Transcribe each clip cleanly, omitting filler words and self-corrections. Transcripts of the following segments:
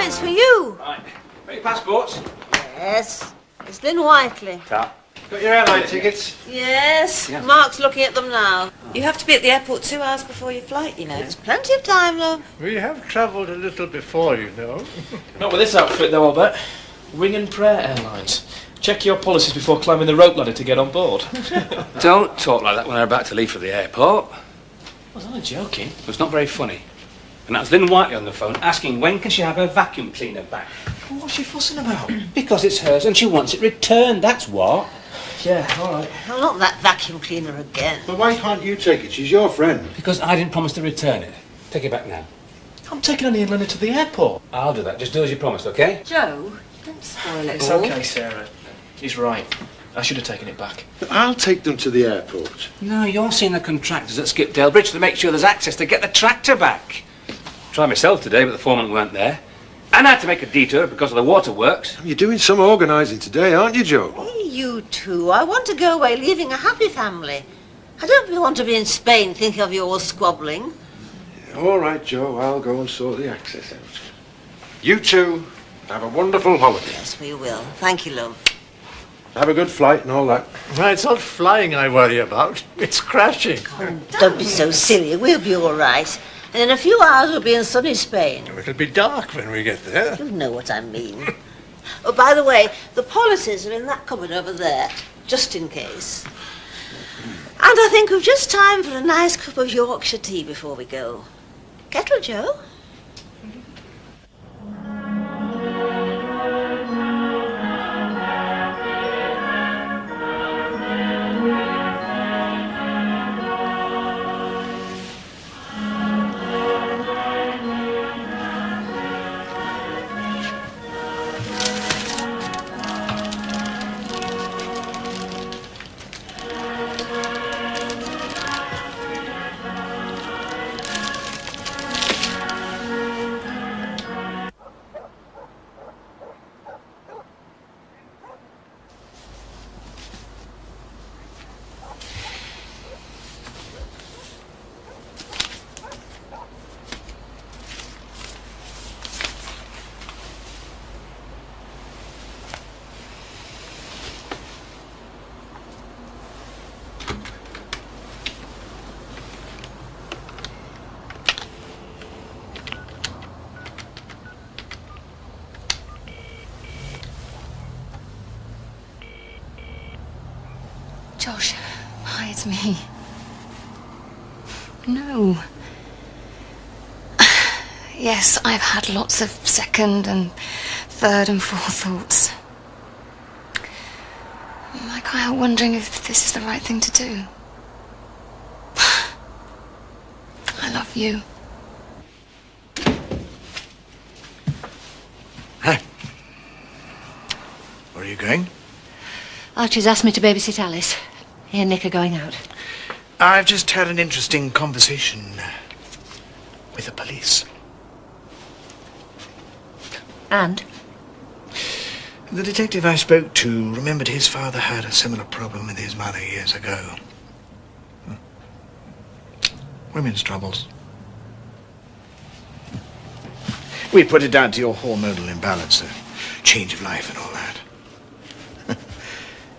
it's for you. Right. Got your passports? Yes. It's Lynn Whiteley. Ta. Got your airline tickets? Yes. Yeah. Mark's looking at them now. You have to be at the airport 2 hours before your flight, you know. There's plenty of time, love. We have travelled a little before, you know. Not with this outfit, though, I'll bet. Ring and Prayer Airlines. Check your policies before climbing the rope ladder to get on board. Don't talk like that when they're about to leave for the airport. I was only joking. It's not very funny. And that's Lynn Whiteley on the phone asking when can she have her vacuum cleaner back. What's she fussing about? Because it's hers and she wants it returned, that's what. Yeah, all right. Oh, not that vacuum cleaner again. But why can't you take it? She's your friend. Because I didn't promise to return it. Take it back now. I'm taking Annie and Leonard to the airport. I'll do that. Just do as you promised, okay? Joe, don't spoil it It's all. okay, Sarah. He's right. I should have taken it back. I'll take them to the airport. No, you're seeing the contractors at Skipdale Bridge to make sure there's access to get the tractor back. Tried myself today, but the foreman weren't there. And I had to make a detour because of the waterworks. You're doing some organising today, aren't you, Joe? Hey, you two. I want to go away leaving a happy family. I don't want to be in Spain thinking of you all squabbling. All right, Joe, I'll go and sort the access out. You two, have a wonderful holiday. Yes, we will. Thank you, love. Have a good flight and all that. Well, it's not flying I worry about. It's crashing. Oh, don't be so silly. We'll be all right. And in a few hours we'll be in sunny Spain. It'll be dark when we get there. You know what I mean. Oh, by the way, the policies are in that cupboard over there, just in case. And I think we've just time for a nice cup of Yorkshire tea before we go. Kettle, Joe? Josh, hi, it's me. No. Yes, I've had lots of second and third and fourth thoughts. I can't help wondering if this is the right thing to do. I love you. Hi. Where are you going? Archie's asked me to babysit Alice. He and Nick are going out. I've just had an interesting conversation with the police. And? The detective I spoke to remembered his father had a similar problem with his mother years ago. Women's troubles. We put it down to your hormonal imbalance, a change of life and all that.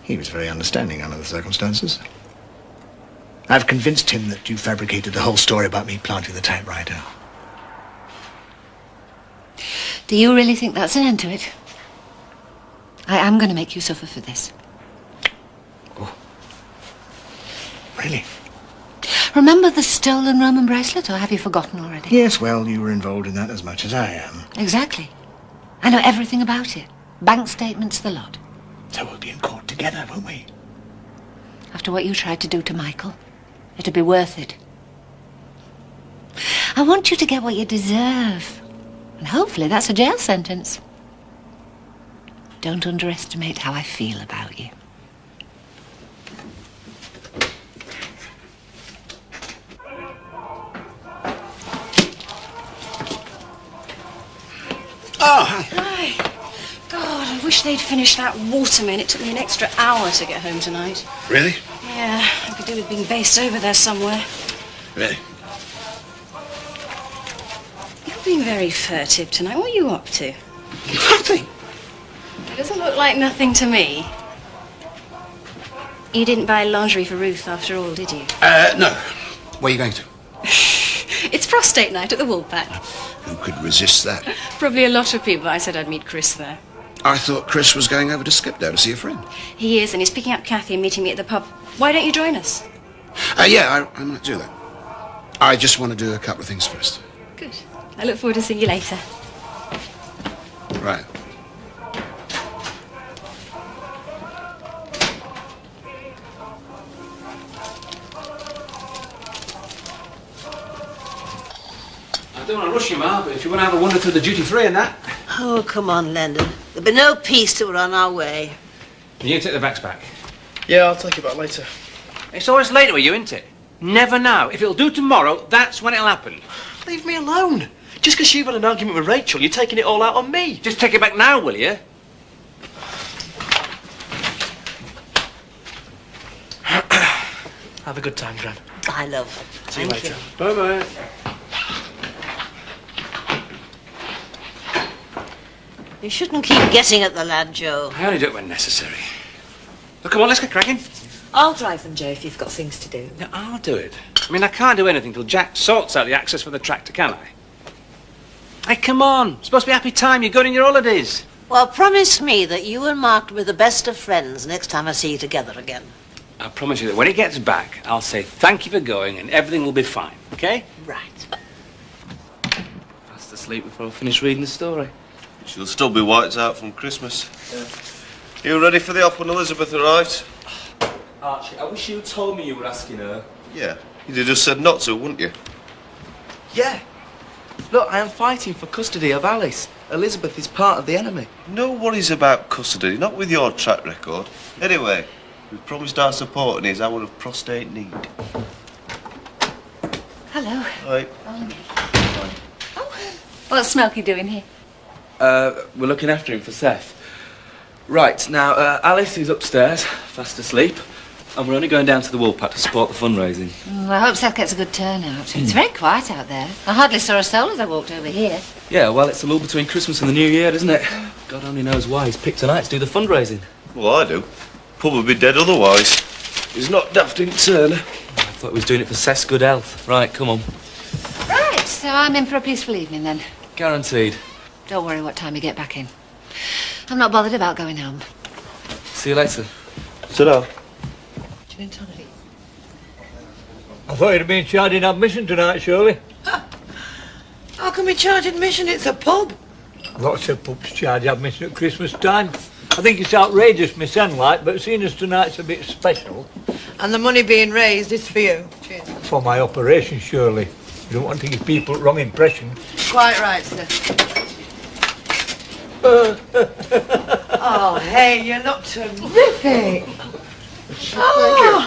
He was very understanding under the circumstances. I've convinced him that you fabricated the whole story about me planting the typewriter. Do you really think that's an end to it? I am going to make you suffer for this. Oh. Really? Remember the stolen Roman bracelet, or have you forgotten already? Yes, well, you were involved in that as much as I am. Exactly. I know everything about it. Bank statements, the lot. So we'll be in court together, won't we? After what you tried to do to Michael, it'll be worth it. I want you to get what you deserve. And hopefully that's a jail sentence. Don't underestimate how I feel about you. Oh, hi. Hi. God, I wish they'd finished that waterman. It took me an extra hour to get home tonight. Really? Yeah, I could do with being based over there somewhere. Really? You You're being very furtive tonight. What are you up to? Nothing. It doesn't look like nothing to me. You didn't buy lingerie for Ruth after all, did you? No. Where are you going to? It's prostate night at the Woolpack. Who could resist that? Probably a lot of people. I said I'd meet Chris there. I thought Chris was going over to Skipdale to see a friend. He is, and he's picking up Kathy and meeting me at the pub. Why don't you join us? Yeah, I might do that. I just want to do a couple of things first. Good. I look forward to seeing you later. Right. I don't want to rush you, Ma, but if you want to have a wander through the duty-free and that... Oh, come on, Lendon. There'll be no peace till we're on our way. You take the bags back. Yeah, I'll take it back later. It's always later with you, isn't it? Never now. If it'll do tomorrow, that's when it'll happen. Leave me alone. Just because you've had an argument with Rachel, you're taking it all out on me. Just take it back now, will you? Have a good time, Gran. I love. See you Thank later. Bye-bye. You shouldn't keep getting at the lad, Joe. I only do it when necessary. Well, come on, let's get cracking. I'll drive them, Joe, if you've got things to do. No, I'll do it. I mean, I can't do anything till Jack sorts out the access for the tractor, can I? Hey, come on. It's supposed to be a happy time. You're going on your holidays. Well, promise me that you and Mark will be the best of friends next time I see you together again. I promise you that when he gets back, I'll say thank you for going and everything will be fine, okay? Right. Fast asleep before I finish reading the story. She'll still be wiped out from Christmas. You ready for the op when Elizabeth arrives? Archie, I wish you'd told me you were asking her. Yeah. You'd have just said not to, wouldn't you? Yeah. Look, I am fighting for custody of Alice. Elizabeth is part of the enemy. No worries about custody, not with your track record. Anyway, we've promised our support in his hour of prostate need. Hello. Right. What's Smoky doing here? We're looking after him for Seth. Right, now, Alice is upstairs, fast asleep, and we're only going down to the Woolpack to support the fundraising. I hope Seth gets a good turnout. It's very quiet out there. I hardly saw a soul as I walked over here. Yeah, well, it's a lull between Christmas and the New Year, isn't it? God only knows why he's picked tonight to do the fundraising. Well, I do. Pub would be dead otherwise. He's not daft in turn. I thought he was doing it for Seth's good health. Right, come on. Right, so I'm in for a peaceful evening then. Guaranteed. Don't worry what time you get back in. I'm not bothered about going home. See you later. Sit down. I thought you'd been charging admission tonight, surely. How can we charge admission? It's a pub. Lots of pubs charge admission at Christmas time. I think it's outrageous, Miss Enlight, but seeing as tonight's a bit special. And the money being raised is for you. Cheers. For my operation, surely. You don't want to give people wrong impression. Quite right, sir. Oh, hey, you look terrific. Oh.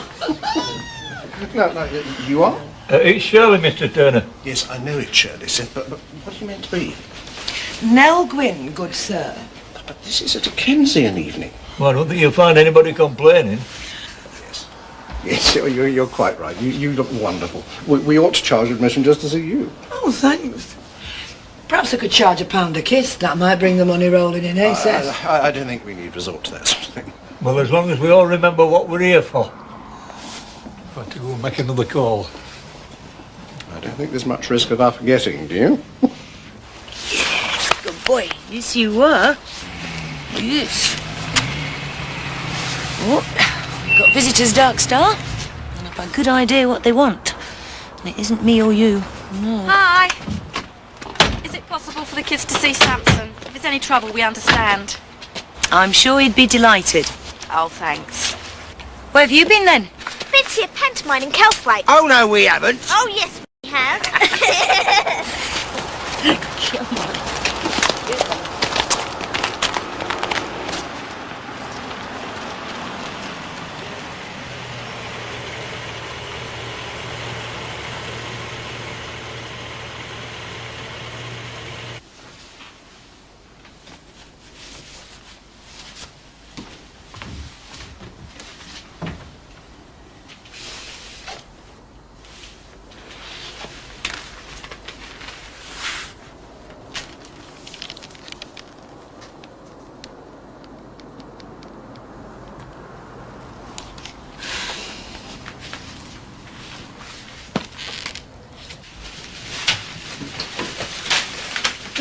No, you are? It's Shirley, Mr. Turner. Yes, I know it's Shirley, sir, but what are you meant to be? Nell Gwynn, good sir. But this is a Dickensian evening. Well, I don't think you'll find anybody complaining. Yes, you're quite right. You look wonderful. We ought to charge admission just to see you. Oh, thanks. Perhaps I could charge £1 a kiss. That might bring the money rolling in, eh, Seth? I don't think we need resort to that sort of thing. Well, as long as we all remember what we're here for. I've got to go and make another call. I don't think there's much risk of our forgetting, do you? Good boy. Yes, you were. Yes. Oh, got visitors, Dark Star. And I've a good idea what they want. And it isn't me or you. No. Hi. Is it possible for the kids to see Samson? If there's any trouble, we understand. I'm sure he'd be delighted. Oh, thanks. Where have you been then? Been to see a pantomime in Kelthwaite. Oh, no, we haven't. Oh, yes, we have. Come on.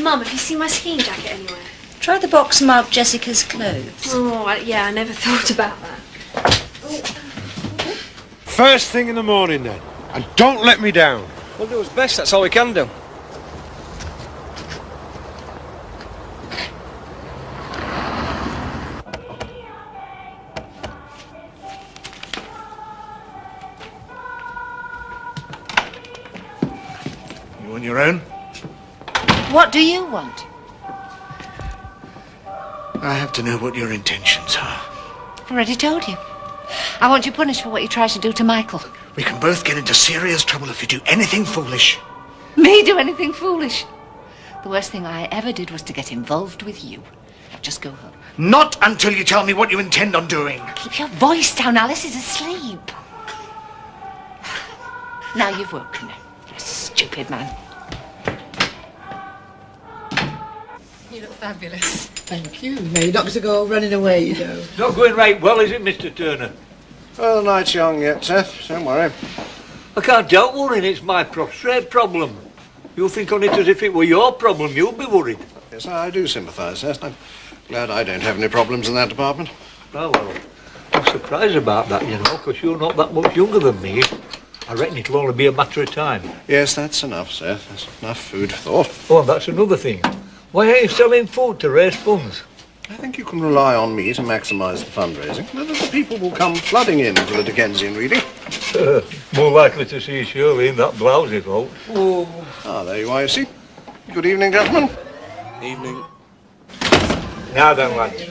Mum, have you seen my skiing jacket anywhere? Try the box marked Jessica's clothes. Oh, yeah, I never thought about that. First thing in the morning, then. And don't let me down. We'll do our best, that's all we can do. You on your own? What do you want? I have to know what your intentions are. I've already told you. I want you punished for what you tried to do to Michael. We can both get into serious trouble if you do anything foolish. Me do anything foolish? The worst thing I ever did was to get involved with you. Now just go home. Not until you tell me what you intend on doing. Keep your voice down. Alice is asleep. Now you've woken her. You stupid man. You look fabulous. Thank you. Now you're not going to go running away, you know. Not going right well, is it, Mr. Turner? Well, the night's young yet, Seth. Don't worry. I can't help worrying. It's my prostrate problem. You'll think on it as if it were your problem. You'll be worried. Yes, I do sympathise, Seth. I'm glad I don't have any problems in that department. Oh, well, I'm surprised about that, you know, because you're not that much younger than me. I reckon it'll only be a matter of time. Yes, that's enough, Seth. That's enough food for thought. Oh, and that's another thing. Why ain't you selling food to raise funds? I think you can rely on me to maximise the fundraising. The people will come flooding in for the Dickensian reading. More likely to see Shirley in that blousy coat. Oh. Ah, there you are, you see. Good evening, gentlemen. Evening. Now then, lads.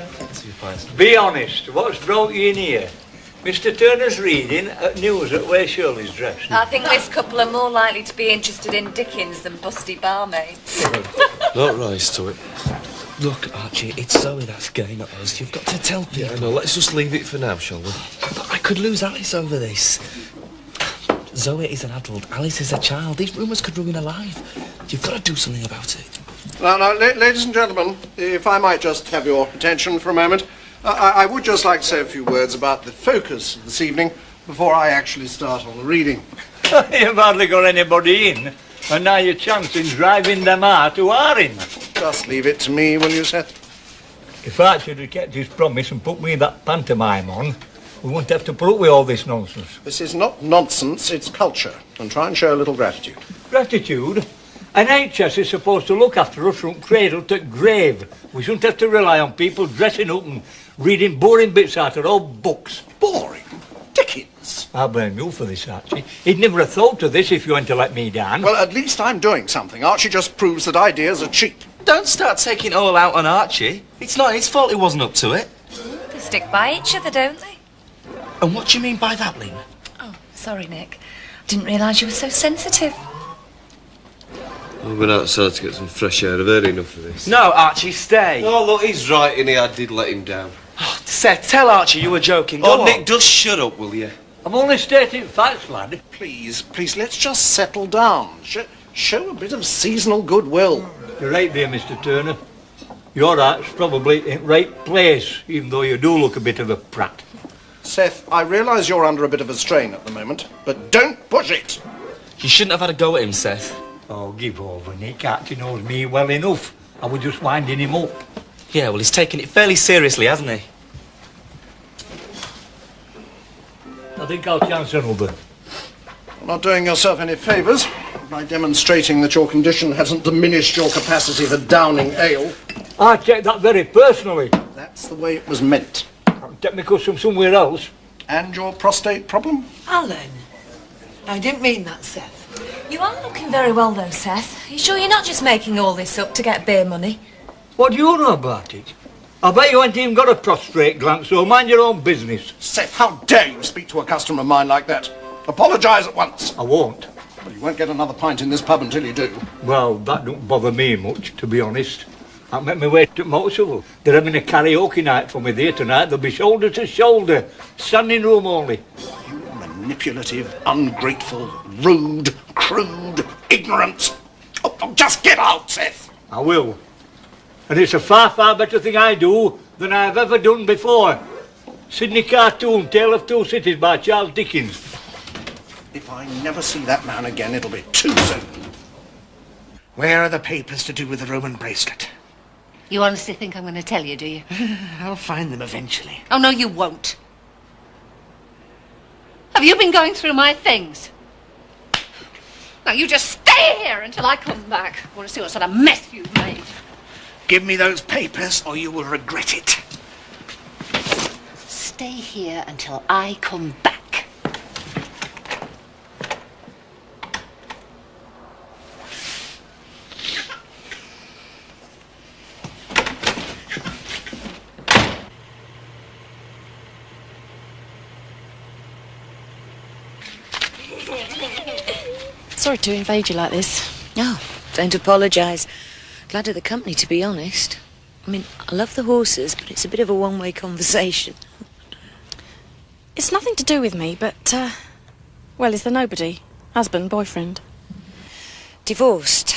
Be honest. What's brought you in here? Mr. Turner's reading news at where Shirley's dressed. I think this couple are more likely to be interested in Dickens than busty barmaids. Don't rise to it. Look, Archie, it's Zoe that's getting at us. You've got to tell people. Yeah, I know. Let's just leave it for now, shall we? But I could lose Alice over this. Zoe is an adult. Alice is a child. These rumours could ruin her life. You've got to do something about it. Now, ladies and gentlemen, if I might just have your attention for a moment, I would just like to say a few words about the focus of this evening before I actually start on the reading. You've hardly got anybody in, and now you're chancing driving them out who are in. Just leave it to me, will you, Seth? If Archie had kept his promise and put me that pantomime on, we wouldn't have to put up with all this nonsense. This is not nonsense, it's culture, and try and show a little gratitude. Gratitude? An HS is supposed to look after us from cradle to grave. We shouldn't have to rely on people dressing up and reading boring bits out of old books. Boring? Dickens. I blame you for this, Archie. He'd never have thought of this if you weren't to let me down. Well, at least I'm doing something. Archie just proves that ideas are cheap. Don't start taking it all out on Archie. It's not his fault he wasn't up to it. They stick by each other, don't they? And what do you mean by that, Lynn? Oh, sorry, Nick. Didn't realise you were so sensitive. I'm going outside to get some fresh air. I've heard enough of this. No, Archie, stay. Oh, look, he's right, innit? I did let him down. Seth, tell Archie you were joking. Go Oh, on. Nick, just shut up, will you? I'm only stating facts, lad. Please, let's just settle down. Show a bit of seasonal goodwill. You're right there, Mr. Turner. Your heart's probably in right place, even though you do look a bit of a prat. Seth, I realise you're under a bit of a strain at the moment, but don't push it. You shouldn't have had a go at him, Seth. Oh, give over, Nick. Archie knows me well enough. I was just winding him up. Yeah, well, he's taken it fairly seriously, hasn't he? I think I'll chance another. You're not doing yourself any favours by demonstrating that your condition hasn't diminished your capacity for downing ale. I take that very personally. That's the way it was meant. I'll take my custom somewhere else. And your prostate problem? Alan, I didn't mean that, Seth. You are looking very well, though, Seth. Are you sure you're not just making all this up to get beer money? What do you know about it? I bet you ain't even got a prostrate glance, so mind your own business. Seth, how dare you speak to a customer of mine like that? Apologise at once. I won't. Well, you won't get another pint in this pub until you do. Well, that don't bother me much, to be honest. I make my way to Mosul. They're having a karaoke night for me there tonight. They'll be shoulder to shoulder, standing room only. You manipulative, ungrateful, rude, crude, ignorant. Oh, just get out, Seth. I will. And it's a far, far better thing I do than I've ever done before. Sydney cartoon, Tale of Two Cities by Charles Dickens. If I never see that man again, it'll be too soon. Where are the papers to do with the Roman bracelet? You honestly think I'm going to tell you, do you? I'll find them eventually. Oh, no, you won't. Have you been going through my things? Now, you just stay here until I come back. I want to see what sort of mess you've made. Give me those papers or you will regret it. Stay here until I come back. Sorry to invade you like this. Oh, don't apologise. Glad of the company, to be honest. I mean, I love the horses, but it's a bit of a one-way conversation. It's nothing to do with me, but, well, is there nobody? Husband, boyfriend? Divorced.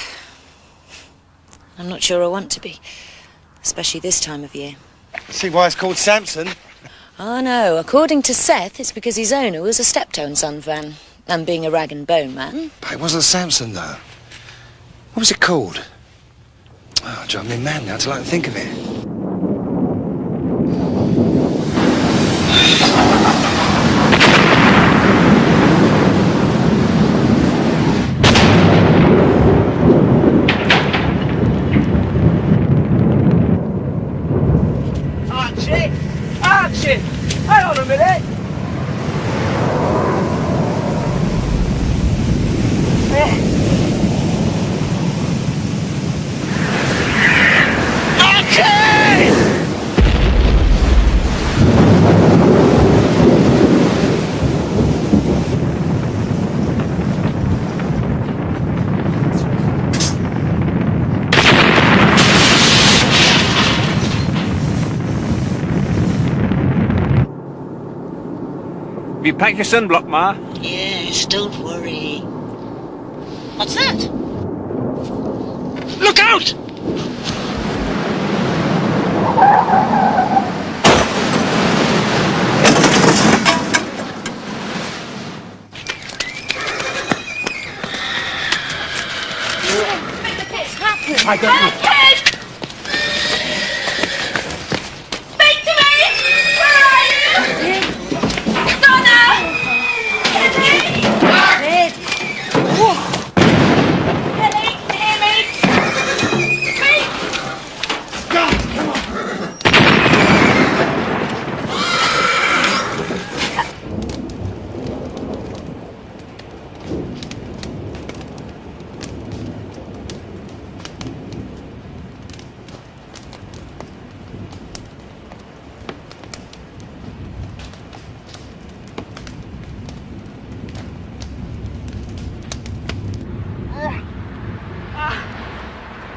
I'm not sure I want to be, especially this time of year. See why it's called Samson? Oh, no. According to Seth, it's because his owner was a Steptoe & Son fan. And being a rag and bone man. But it wasn't Samson, though. What was it called? Oh, drive me mad now till I can think of it. Archie! Archie! Hang on a minute! Have you packed your sunblock, Ma? Yes, don't worry. What's that? Look out! I don't know. Speak to me! Where are you? Donna! Henry! Henry, hear me? Speak!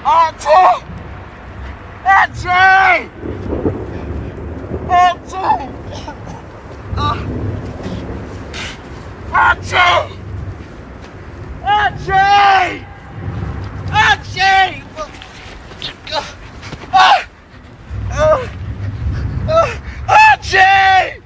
Archie! Archie! Archie! Archie! Archie! Archie! Archie!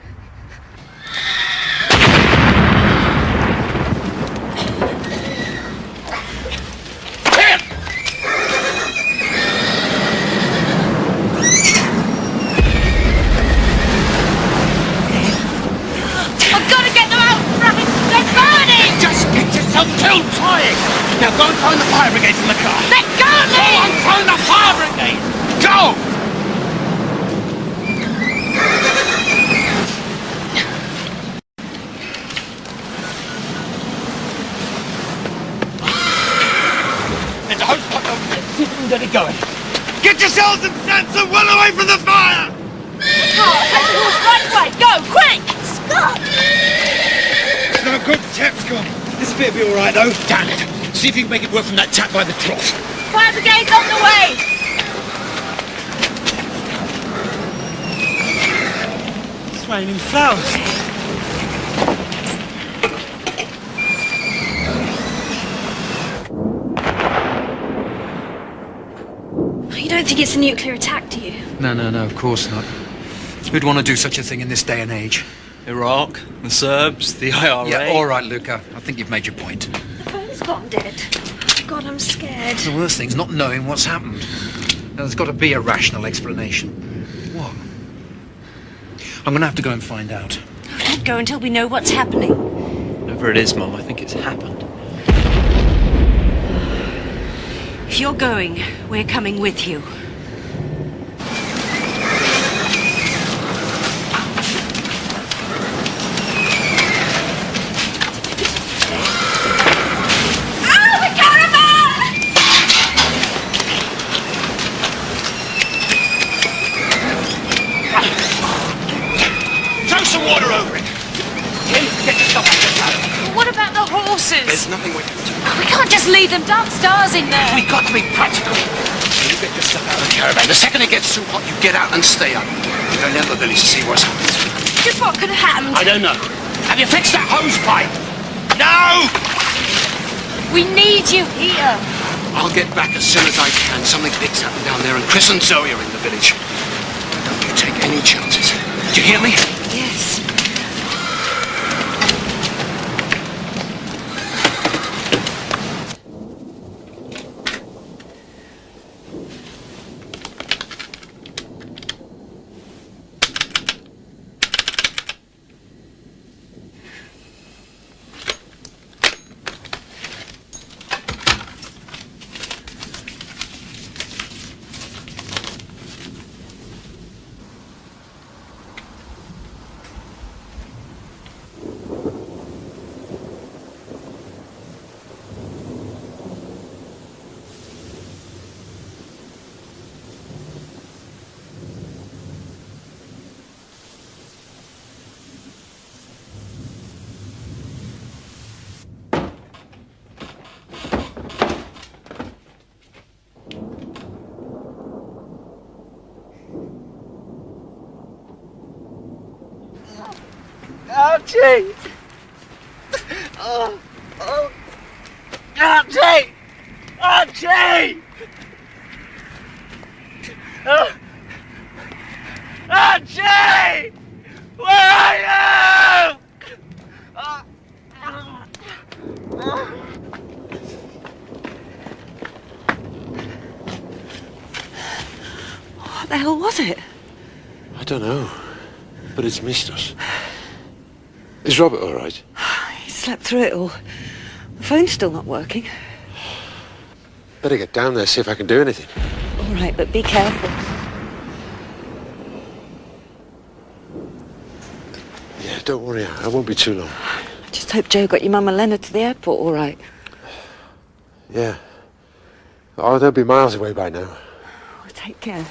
I've got to get them out! Right, they're burning! Just get yourself killed trying! Now go and phone the fire brigade from the car. They're burning! Go and phone the fire brigade! Go! There's a hose pipe over there. See if we can get it going. Get yourselves and Samson well away from the fire! Right away! Go, quick! Stop! It's no good, the tap's gone. This bit will be all right, though. Damn it. See if you can make it work from that tap by the trough. Fire brigade's on the way! It's raining flowers. You don't think it's a nuclear attack, do you? No, of course not. Who'd want to do such a thing in this day and age? Iraq, the Serbs, the IRA... Yeah, all right, Luca. I think you've made your point. The phone's gone dead. God, I'm scared. The worst thing's not knowing what's happened. Now, there's got to be a rational explanation. What? I'm going to have to go and find out. Don't go until we know what's happening. Whatever it is, Mum, I think it's happened. If you're going, we're coming with you. There's nothing we can do. We can't just leave them. Dark stars in there. We've got to be practical. You get your stuff out of the caravan. The second it gets too hot, you get out and stay up. You don't let the village see what's happened. Just what could have happened? I don't know. Have you fixed that hose pipe? No! We need you here. I'll get back as soon as I can. Something big's happened down there, and Chris and Zoe are in the village. Don't you take any chances. Do you hear me? Yes. Archie! Archie! Archie! Archie! Where are you? What the hell was it? I don't know, but it's missed us. Is Robert all right? He slept through it all. The phone's still not working. Better get down there, see if I can do anything. All right, but be careful. Yeah, don't worry, I won't be too long. I just hope Joe got your mum and Leonard to the airport all right. Yeah. Oh, they'll be miles away by now. Well, take care.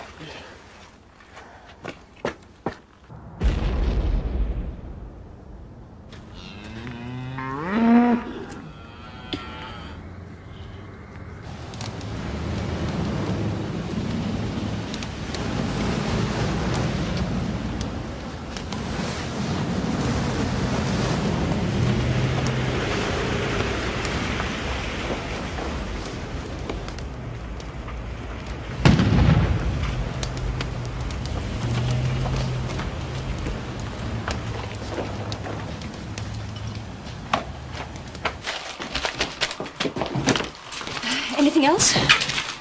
Anything else?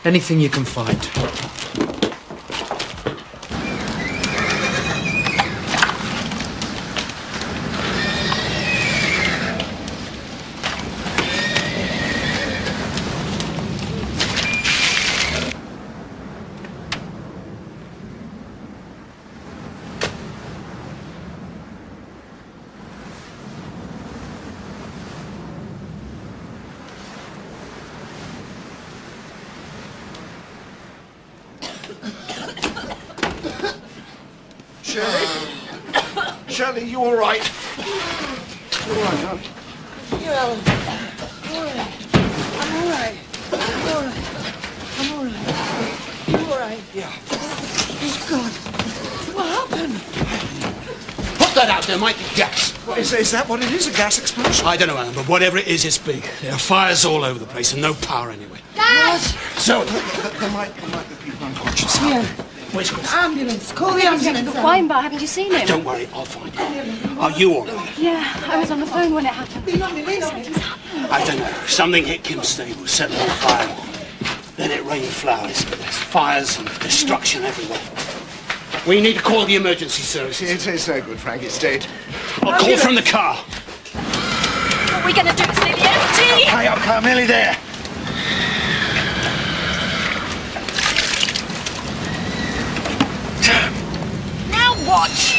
Anything you can find. Shirley, you all right? You all right, darling? Here, Alan. All right. I'm all right. I'm all right. I'm all right. You all right? Yeah. Oh, God. What happened? Put that out, there might be gas. Is that what it is, a gas explosion? I don't know, Alan, but whatever it is, it's big. There are fires all over the place and no power anywhere. Dad! So, There might be people unconscious. Here. where's Chris? Ambulance. Call the ambulance. The wine bar, haven't you seen him? Don't worry, I'll find him. Are you all right? Yeah, I was on the phone when it happened. Be not me, Something's happened. I don't know. Something hit Kim's stable, set them on fire. Then it rained flowers, but there's fires and destruction everywhere. We need to call the emergency services. It's no good, Frank. It's dead. I'll call from the car. What are we going to do? It's nearly empty! Hurry up, Carl, nearly there. Now what?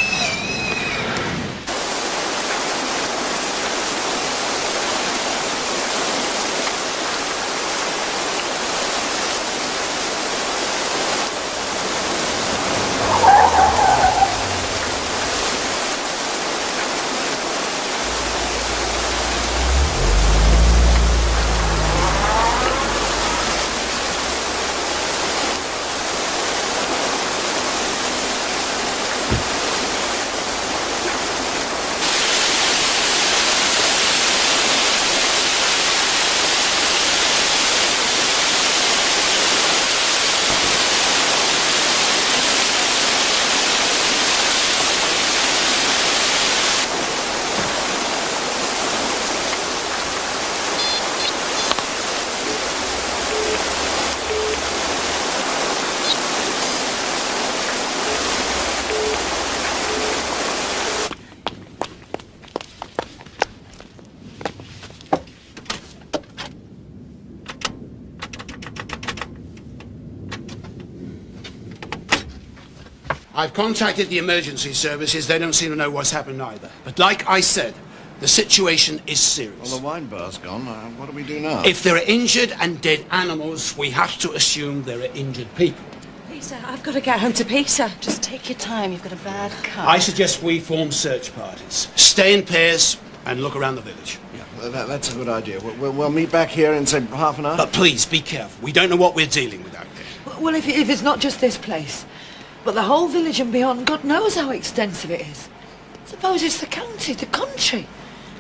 I've contacted the emergency services. They don't seem to know what's happened either. But like I said, the situation is serious. Well, the wine bar's gone. What do we do now? If there are injured and dead animals, we have to assume there are injured people. Peter, I've got to get home to Peter. Just take your time. You've got a bad cut. I suggest we form search parties. Stay in pairs and look around the village. Yeah, that's a good idea. We'll meet back here in, say, half an hour. But please, be careful. We don't know what we're dealing with out there. Well, if it's not just this place, but the whole village and beyond, God knows how extensive it is. Suppose it's the county, the country.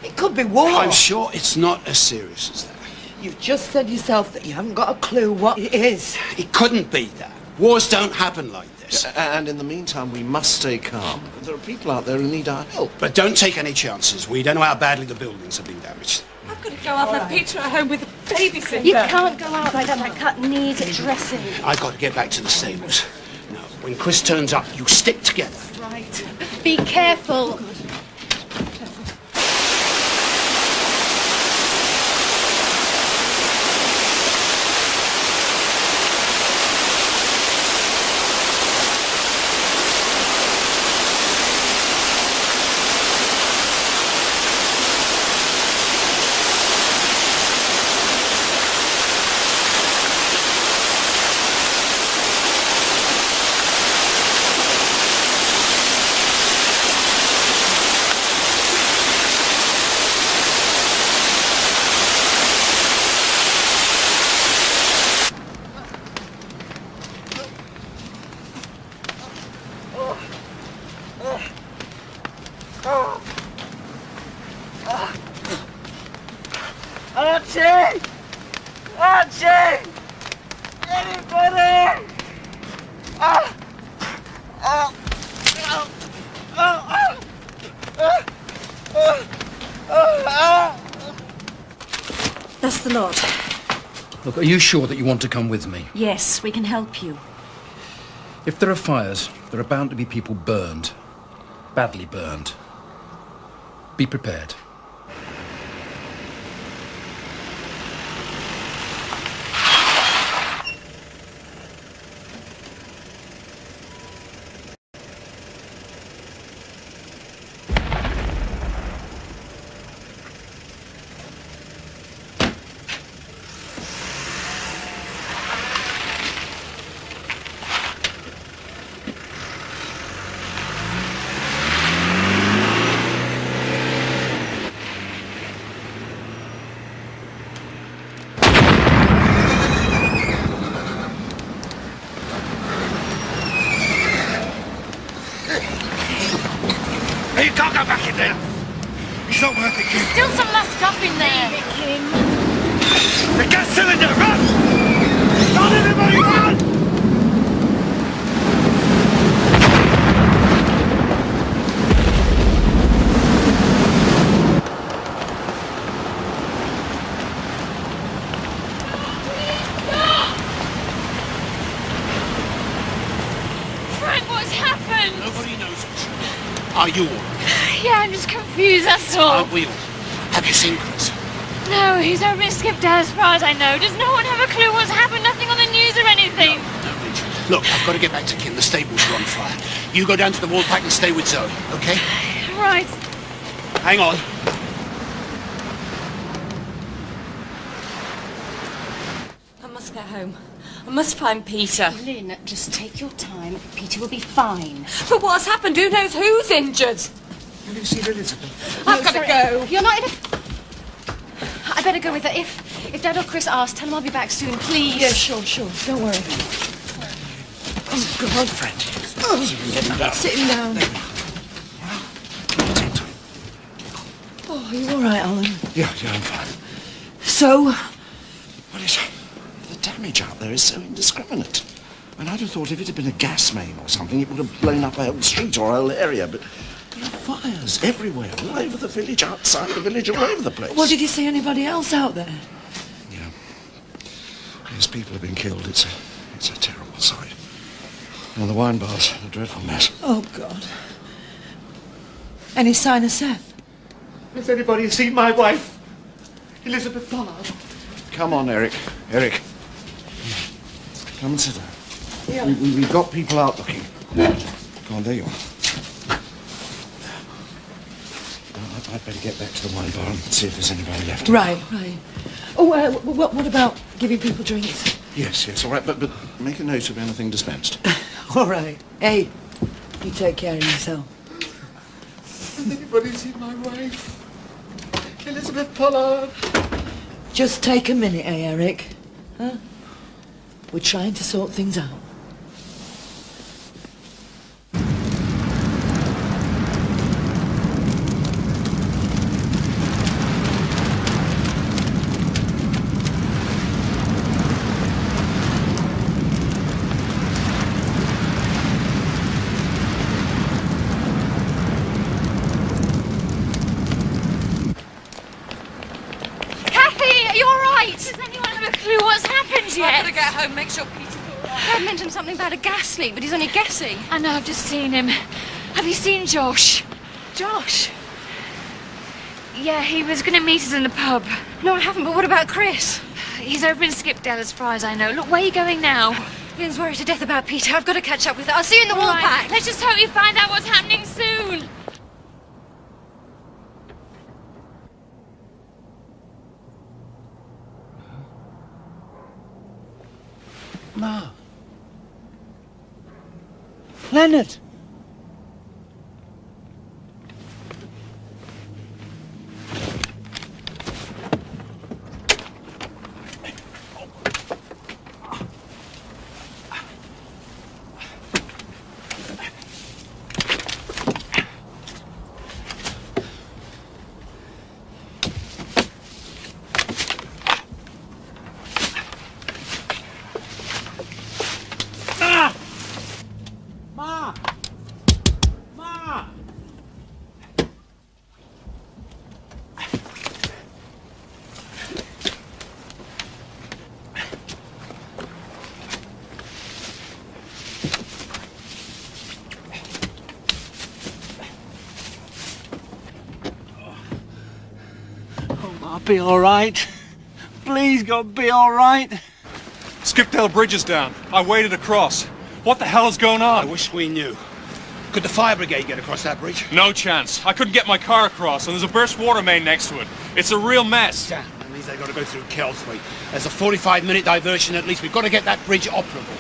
It could be war. I'm sure it's not as serious as that. You've just said yourself that you haven't got a clue what it is. It couldn't be that. Wars don't happen like this. And in the meantime, we must stay calm. There are people out there who need our help. But don't take any chances. We don't know how badly the buildings have been damaged. I've got to go. I've left Peter at home with a babysitter. You can't go out like that. That cut needs dressing. I've got to get back to the stables. Now, when Chris turns up, you stick together. Right. Be careful. Archie! Archie! Anybody! That's the lot. Look, are you sure that you want to come with me? Yes, we can help you. If there are fires, there are bound to be people burned. Badly burned. Be prepared. You can't go back in there. It's not worth it, Kim. Still some of that stuff in there. Kim. The gas cylinder, run! Not everybody, run! Frank, what's happened? Nobody knows what's happened. Are you all right? Yeah, I'm just confused, that's all. Aren't we all? Have you seen Chris? No, he's over in Skipdale as far as I know. Does no one have a clue what's happened? Nothing on the news or anything? No, Rachel. Look, I've got to get back to Kim. The stables are on fire. You go down to the wall pack and stay with Zoe, okay? Right. Hang on. I must get home. I must find Peter. Lynn, just take your time. Peter will be fine. But what's happened? Who knows who's injured? Have you seen Elizabeth? I've got to go. You're not in a... I better go with her. If Dad or Chris ask, tell them I'll be back soon, please. Yeah, sure. Don't worry. Oh, God, friend. Sit him down. Oh, are you all right, Alan? Yeah, I'm fine. So, What is the damage out there is so indiscriminate. And I'd have thought if it had been a gas main or something, it would have blown up a whole street or a whole area. But there are fires everywhere, all over the village, outside the village, all over the place. well, did you see anybody else out there? Yeah. Yes, people have been killed. It's a terrible sight. And the wine bar's a dreadful mess. Oh, God. Any sign of Seth? Has anybody seen my wife, Elizabeth Pollard? Come on, Eric. Eric. Come and sit down. Yeah. We've got people out looking. Go on, there you are. I'd better get back to the wine bar and see if there's anybody left. Right. Oh, what about giving people drinks? Yes, all right, but make a note of anything dispensed. All right. Hey, you take care of yourself. Has anybody seen my wife, Elizabeth Pollard? Just take a minute, Eric? Huh? We're trying to sort things out. Kathy, are you all right? Does anyone have a clue what's happened yet? I've got to get home, make sure Peter's all right. Dad mentioned something about a gas leak, but he's only guessing. I know, I've just seen him. Have you seen Josh? Josh? Yeah, he was going to meet us in the pub. No, I haven't, but what about Chris? He's over in Skipdale as far as I know. Look, where are you going now? Lynn's worried to death about Peter. I've got to catch up with her. I'll see you in the wall Right, pack. let's just hope you find out what's happening soon. Ma. Leonard. I'll be all right. Please, God, be all right. Skipdale Bridge is down. I waded across. What the hell is going on? I wish we knew. Could the fire brigade get across that bridge? No chance. I couldn't get my car across, and there's a burst water main next to it. It's a real mess. Damn, that means they've got to go through Kelsway. There's a 45-minute diversion at least. We've got to get that bridge operable.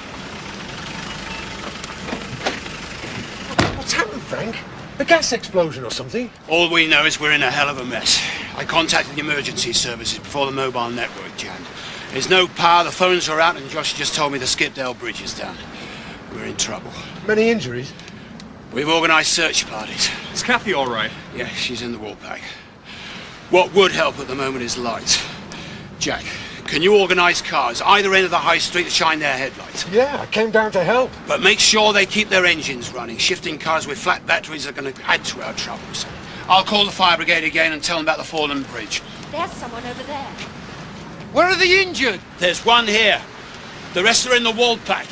What's happened, Frank? A gas explosion or something? All we know is we're in a hell of a mess. I contacted the emergency services before the mobile network jammed. There's no power, the phones are out, and Josh just told me the Skipdale Bridge is down. We're in trouble. Many injuries? We've organised search parties. Is Kathy all right? Yeah, she's in the wall pack. What would help at the moment is light. Jack, can you organise cars either end of the high street to shine their headlights? Yeah, I came down to help. But make sure they keep their engines running. Shifting cars with flat batteries are going to add to our troubles. I'll call the fire brigade again and tell them about the fallen bridge. There's someone over there. Where are the injured? There's one here. The rest are in the wall pack.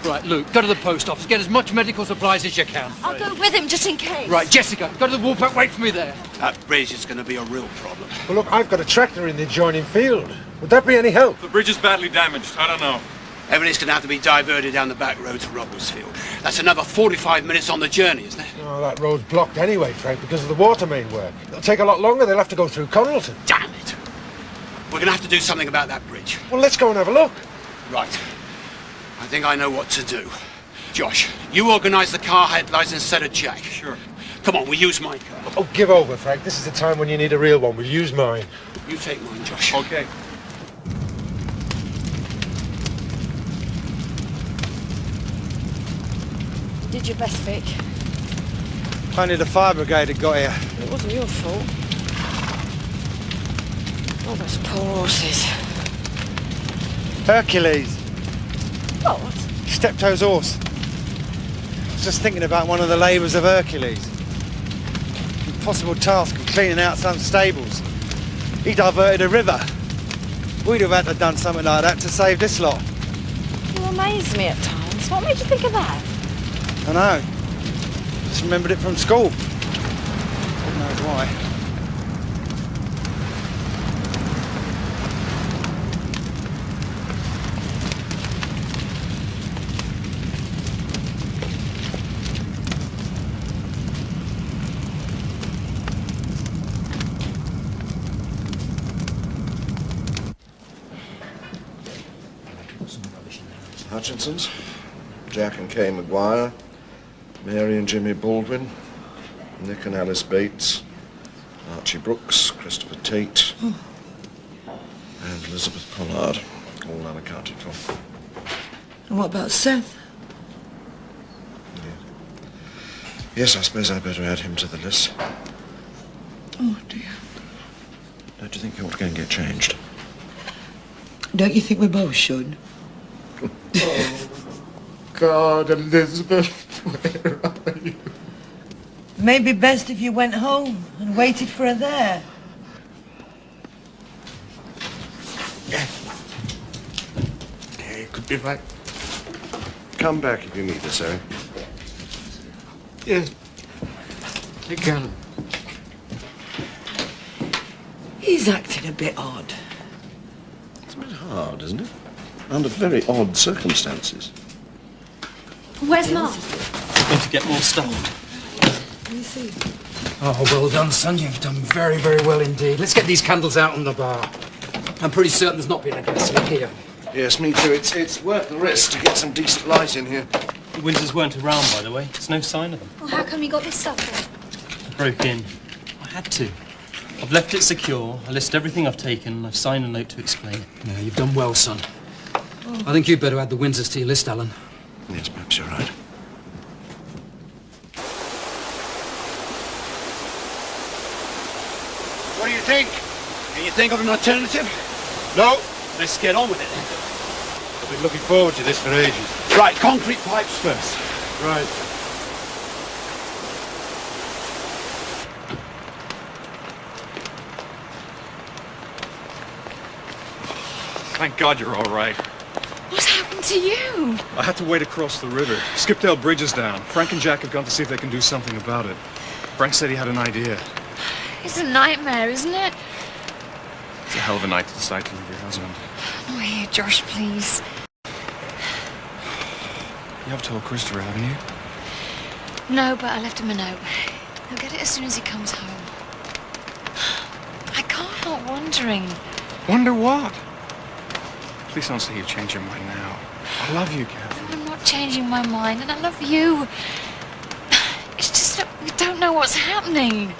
Right, Luke, go to the post office. Get as much medical supplies as you can. I'll go with him just in case. Right, Jessica, go to the Woolpack. Wait for me there. That bridge is going to be a real problem. Well, look, I've got a tractor in the adjoining field. Would that be any help? The bridge is badly damaged. I don't know. Everything's going to have to be diverted down the back road to Robertsfield. That's another 45 minutes on the journey, isn't it? Oh, that road's blocked anyway, Frank, because of the water main work. It'll take a lot longer. They'll have to go through Connelton. Damn it! We're going to have to do something about that bridge. Well, let's go and have a look. Right. I think I know what to do. Josh, you organise the car headlights instead of Jack. Sure. Come on, we'll use my car. Oh, give over, Frank. This is the time when you need a real one. We'll use mine. You take mine, Josh. Okay. You did your best, Vic. Only the fire brigade had got here. It wasn't your fault. Oh, those poor horses. Hercules. What? Steptoe's horse. I was just thinking about one of the labours of Hercules. Impossible task of cleaning out some stables. He diverted a river. We'd have had to have done something like that to save this lot. You amaze me at times. What made you think of that? I know. Just remembered it from school. God knows why. Hutchinson's, Jack and Kay Maguire, Mary and Jimmy Baldwin, Nick and Alice Bates, Archie Brooks, Christopher Tate, and Elizabeth Pollard, all unaccounted for. And what about Seth? Yes, I suppose I'd better add him to the list. Oh, dear. Don't you think you ought to go and get changed? Don't you think we both should? Oh, God, Elizabeth, where are you? Maybe best if you went home and waited for her there. Yeah, could be right. Come back if you need us, Harry. Yeah. You can. He's acting a bit odd. It's a bit hard, isn't it? Under very odd circumstances. Where's Mark? Going to get more stuff. Let me see. Oh, well done, son. You've done very, very well indeed. Let's get these candles out on the bar. I'm pretty certain there's not been a gas leak here. Yes, me too. It's worth the risk to get some decent light in here. The Windsors weren't around, by the way. There's no sign of them. Well, how come you got this stuff then? I broke in. I had to. I've left it secure. I list everything I've taken, and I've signed a note to explain. Yeah, you've done well, son. I think you'd better add the Windsors to your list, Alan. Yes, perhaps you're right. What do you think? Can you think of an alternative? No? Let's get on with it then. I've been looking forward to this for ages. Right, concrete pipes first. Right. Thank God you're all right. What's happened to you? I had to wait across the river. Skipdale Bridge is down. Frank and Jack have gone to see if they can do something about it. Frank said he had an idea. It's a nightmare, isn't it? It's a hell of a night to decide to leave your husband. Oh, here, Josh, please. You have told Christopher, haven't you? No, but I left him a note. He'll get it as soon as he comes home. I can't help wondering. Wonder what? Please don't say you changed your mind now. I love you, Kathy. I'm not changing my mind, and I love you. It's just that we don't know what's happening.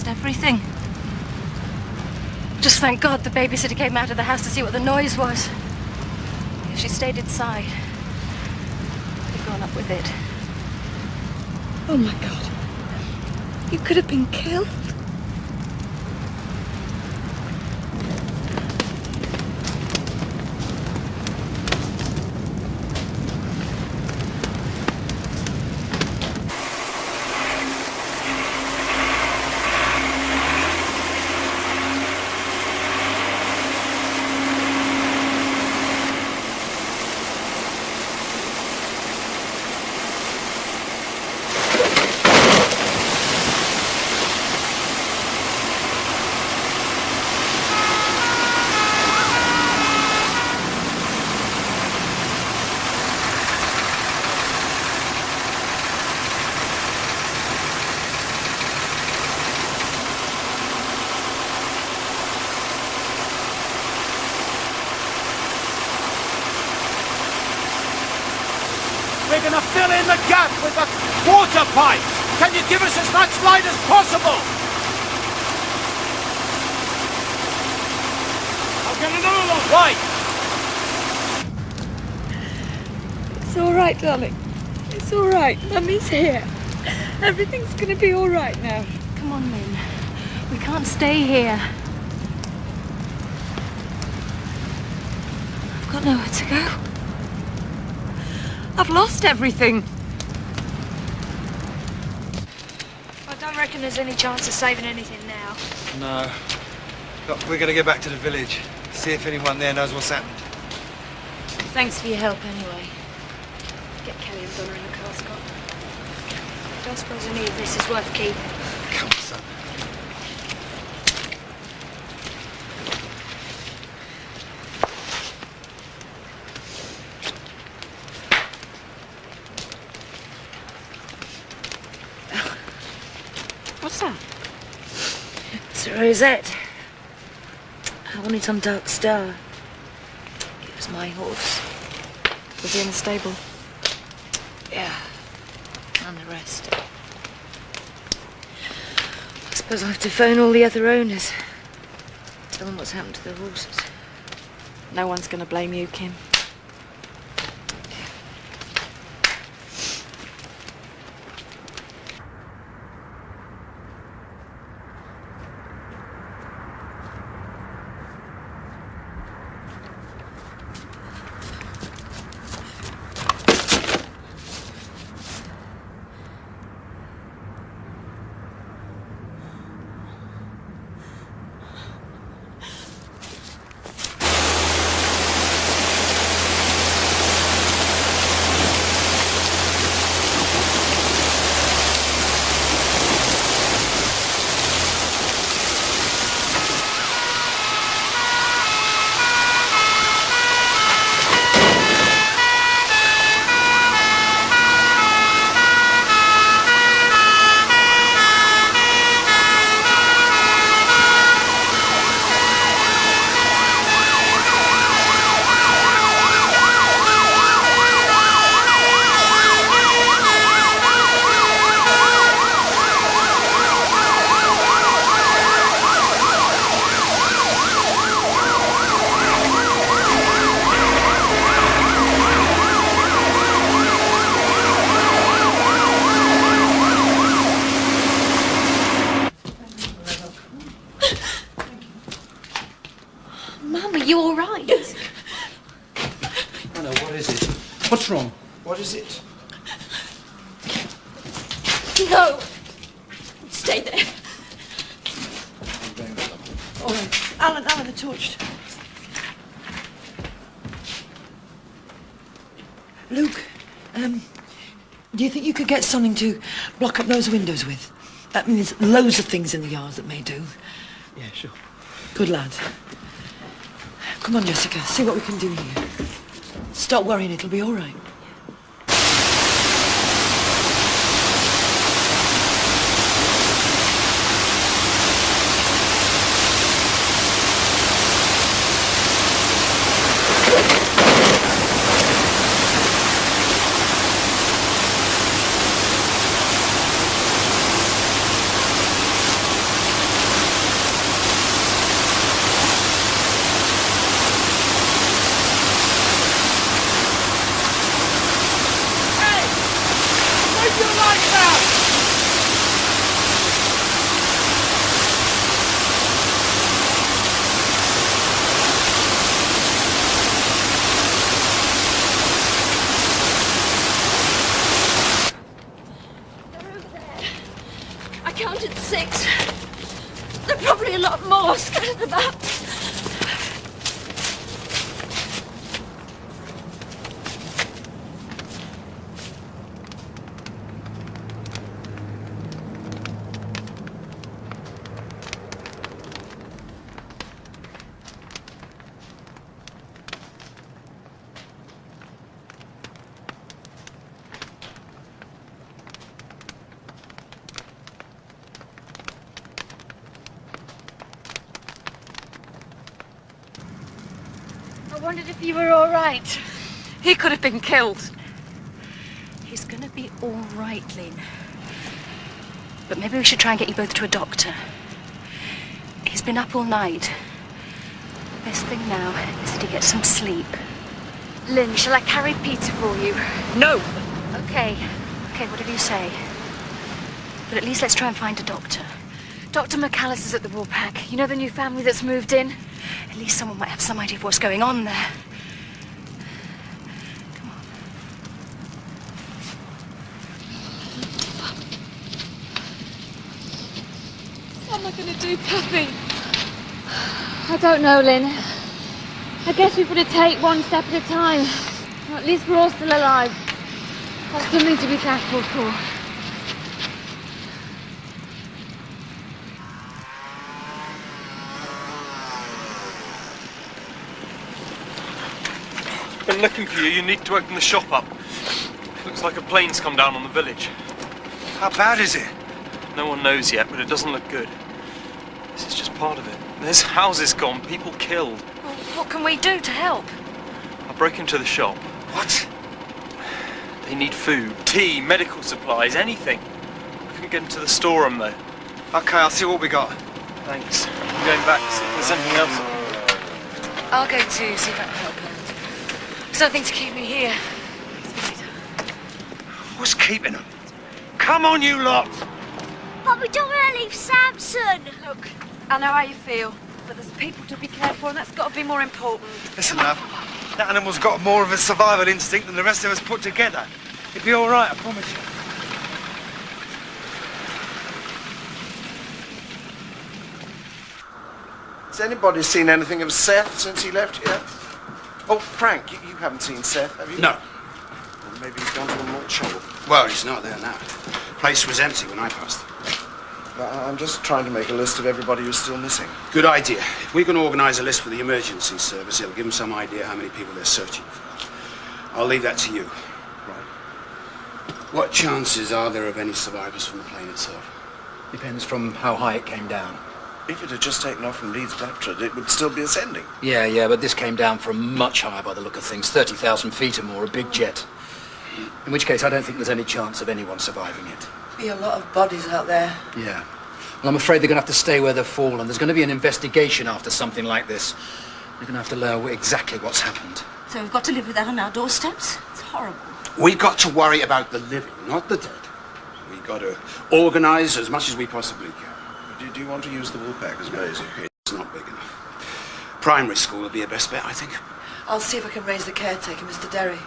Everything. Just thank God the babysitter came out of the house to see what the noise was. If she stayed inside, run up with it. Oh my God. You could have been killed. We're going to fill in the gap with the water pipes. Can you give us as much light as possible? I'll get another one. Right. It's all right, darling. It's all right. Mummy's here. Everything's going to be all right now. Come on, Lynn. We can't stay here. I've got nowhere to go. I've lost everything. I don't reckon there's any chance of saving anything now. No. Look, we're going to get back to the village. See if anyone there knows what's happened. Thanks for your help anyway. Get Kelly and Donna in the car, Scott. I don't suppose any of this is worth keeping. Come on, son. What's that? It's a rosette. I won it on Dark Star. It was my horse. Was he in the stable? Yeah. And the rest. I suppose I'll have to phone all the other owners. Tell them what's happened to the horses. No one's going to blame you, Kim. You all right? Anna, what is it? What's wrong? What is it? No. Stay there. All right. Alan, the torch. Luke, do you think you could get something to block up those windows with? I mean, there's loads of things in the yards that may do. Yeah, sure. Good lad. Come on, Jessica, see what we can do here. Stop worrying, it'll be all right. counted 6. There are probably a lot more scattered about. I wondered if you were all right. He could have been killed. He's gonna be all right, Lynn. But maybe we should try and get you both to a doctor. He's been up all night. The best thing now is that he gets some sleep. Lynn, shall I carry Peter for you? No! Okay, whatever you say. But at least let's try and find a doctor. Dr. McAllister's at the Woolpack. You know the new family that's moved in? At least someone might have some idea of what's going on there. What am I going to do, Puppy? I don't know, Lynn. I guess we've got to take one step at a time. At least we're all still alive. That's something to be thankful for. Been looking for you. You need to open the shop up. Looks like a plane's come down on the village. How bad is it? No one knows yet, but it doesn't look good. This is just part of it. There's houses gone, people killed. Well, what can we do to help? I broke into the shop. What? They need food, tea, medical supplies, anything. I couldn't get into the storeroom though. Okay, I'll see what we got. Thanks. I'm going back to see if there's anything else. I'll go too, see if I can help out. Something to keep me here. What's keeping them? Come on, you lot! But we don't want to leave Samson. Look, I know how you feel, but there's people to be cared for, and that's got to be more important. Listen, love. That animal's got more of a survival instinct than the rest of us put together. It'll be all right, I promise you. Has anybody seen anything of Seth since he left here? Oh, Frank, you haven't seen Seth, have you? No. Well, maybe he's gone to a malt shop. Well, he's not there now. Place was empty when I passed. I'm just trying to make a list of everybody who's still missing. Good idea. If we can organise a list for the emergency service, it'll give them some idea how many people they're searching for. I'll leave that to you. Right. What chances are there of any survivors from the plane itself? Depends from how high it came down. If it had just taken off from Leeds Blackford, it would still be ascending. Yeah, but this came down from much higher by the look of things. 30,000 feet or more, a big jet. In which case, I don't think there's any chance of anyone surviving it. Be a lot of bodies out there. Yeah. Well, I'm afraid they're going to have to stay where they've fallen. There's going to be an investigation after something like this. They're going to have to learn exactly what's happened. So we've got to live with that on our doorsteps? It's horrible. We've got to worry about the living, not the dead. We've got to organise as much as we possibly can. Do you want to use the Woolpack as base? It's not big enough. Primary school would be a best bet, I think. I'll see if I can raise the caretaker, Mr. Derry.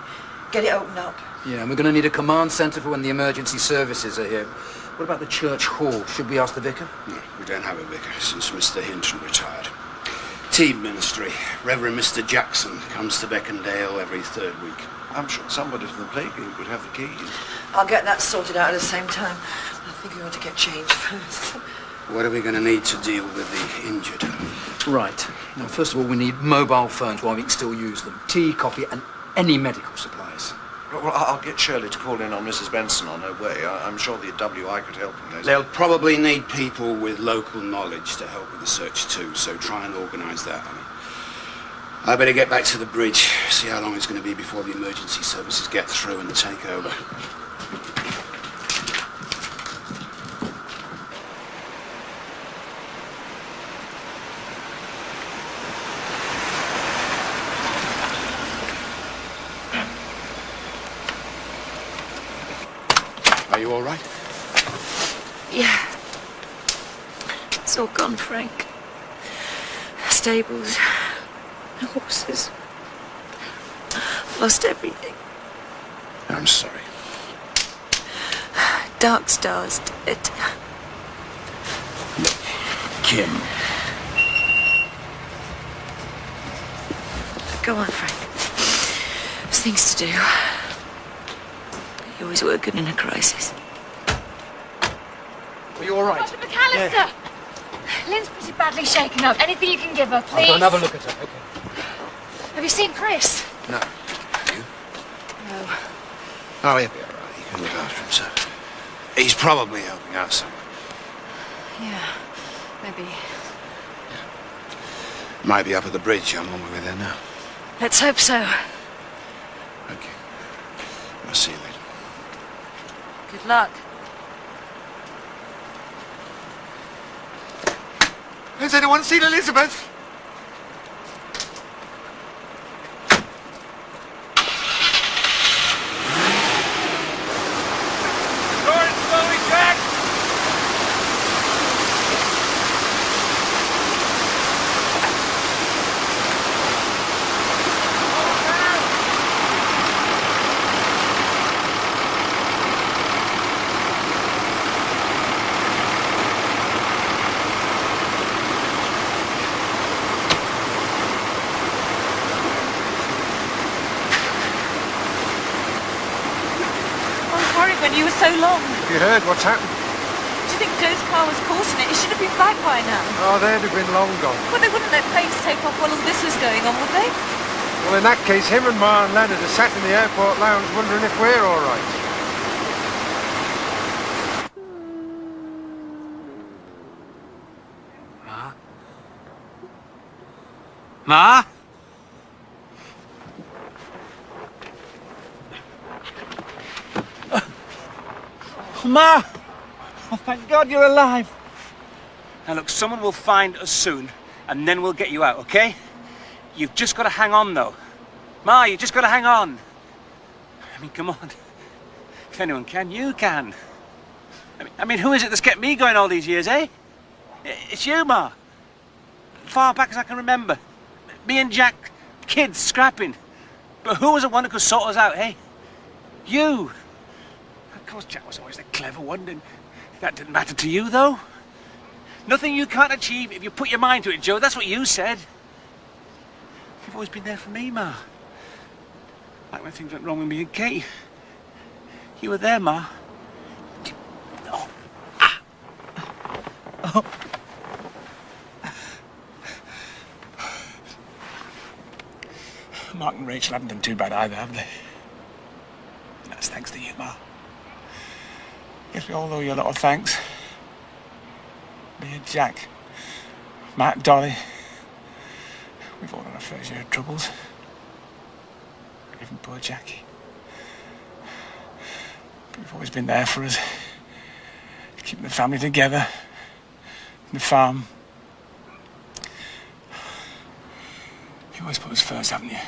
Get it opened up. Yeah, and we're going to need a command centre for when the emergency services are here. What about the church hall? Should we ask the vicar? No, we don't have a vicar since Mr. Hinton retired. Team ministry. Reverend Mr. Jackson comes to Beckendale every third week. I'm sure somebody from the plague group would have the keys. I'll get that sorted out at the same time. I think we ought to get changed first. What are we going to need to deal with the injured? Right. Now, first of all, we need mobile phones while we can still use them. Tea, coffee, and any medical supplies. Well, I'll get Shirley to call in on Mrs. Benson on her way. I'm sure the WI could help in those. They'll probably need people with local knowledge to help with the search too, so try and organise that. I better get back to the bridge, see how long it's going to be before the emergency services get through and take over. Are you all right? Yeah. It's all gone, Frank. Stables, the horses. Lost everything. I'm sorry. Dark Star's dead. Kim. Go on, Frank. There's things to do. You always work good in a crisis. Are you all right? Dr. McAllister! Lynn's pretty badly shaken up. Anything you can give her, please? I'll go and have a look at her. Okay. Have you seen Chris? No. No. Oh, he'll be all right. He can look after himself. He's probably helping out somewhere. Yeah, maybe. Might be up at the bridge. I'm on my way there now. Let's hope so. Okay. I'll see you later. Good luck. Has anyone seen Elizabeth? When you were so long. Have you heard what's happened? Do you think Joe's car was caught in it? It should have been back by now. Oh, they'd have been long gone. Well, they wouldn't let planes take off while all this was going on, would they? Well, in that case, him and Ma and Leonard are sat in the airport lounge wondering if we're all right. Ma? Ma! Oh, thank God you're alive. Now look, someone will find us soon, and then we'll get you out, okay? You've just got to hang on, though. Ma, you just got to hang on. I mean, come on. If anyone can, you can. I mean, who is it that's kept me going all these years, eh? It's you, Ma. Far back as I can remember. Me and Jack, kids, scrapping. But who was the one who could sort us out, eh? You. Of course, Jack was always the clever one, and that didn't matter to you, though. Nothing you can't achieve if you put your mind to it, Joe. That's what you said. You've always been there for me, Ma. Like when things went wrong with me and Kate. You were there, Ma. Oh. Ah. Oh. Mark and Rachel haven't done too bad either, have they? That's thanks to you, Ma. Guess we all owe you a lot of thanks. Me and Jack, Matt, Dolly. We've all had our fair share of troubles. Even poor Jackie. But you've always been there for us. Keeping the family together. And the farm. You always put us first, haven't you?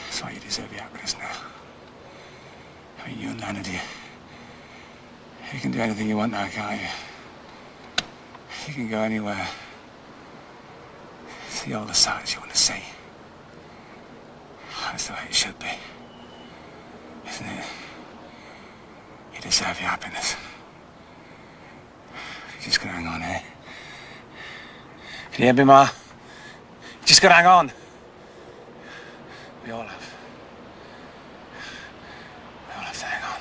That's why you deserve the happiness now. I mean, you and Leonard, you can do anything you want now, can't you? You can go anywhere. See all the sights you want to see. That's the way it should be. Isn't it? You deserve your happiness. You just gotta hang on, eh? Can you hear me, Ma? You just gotta hang on. We all have. We all have to hang on.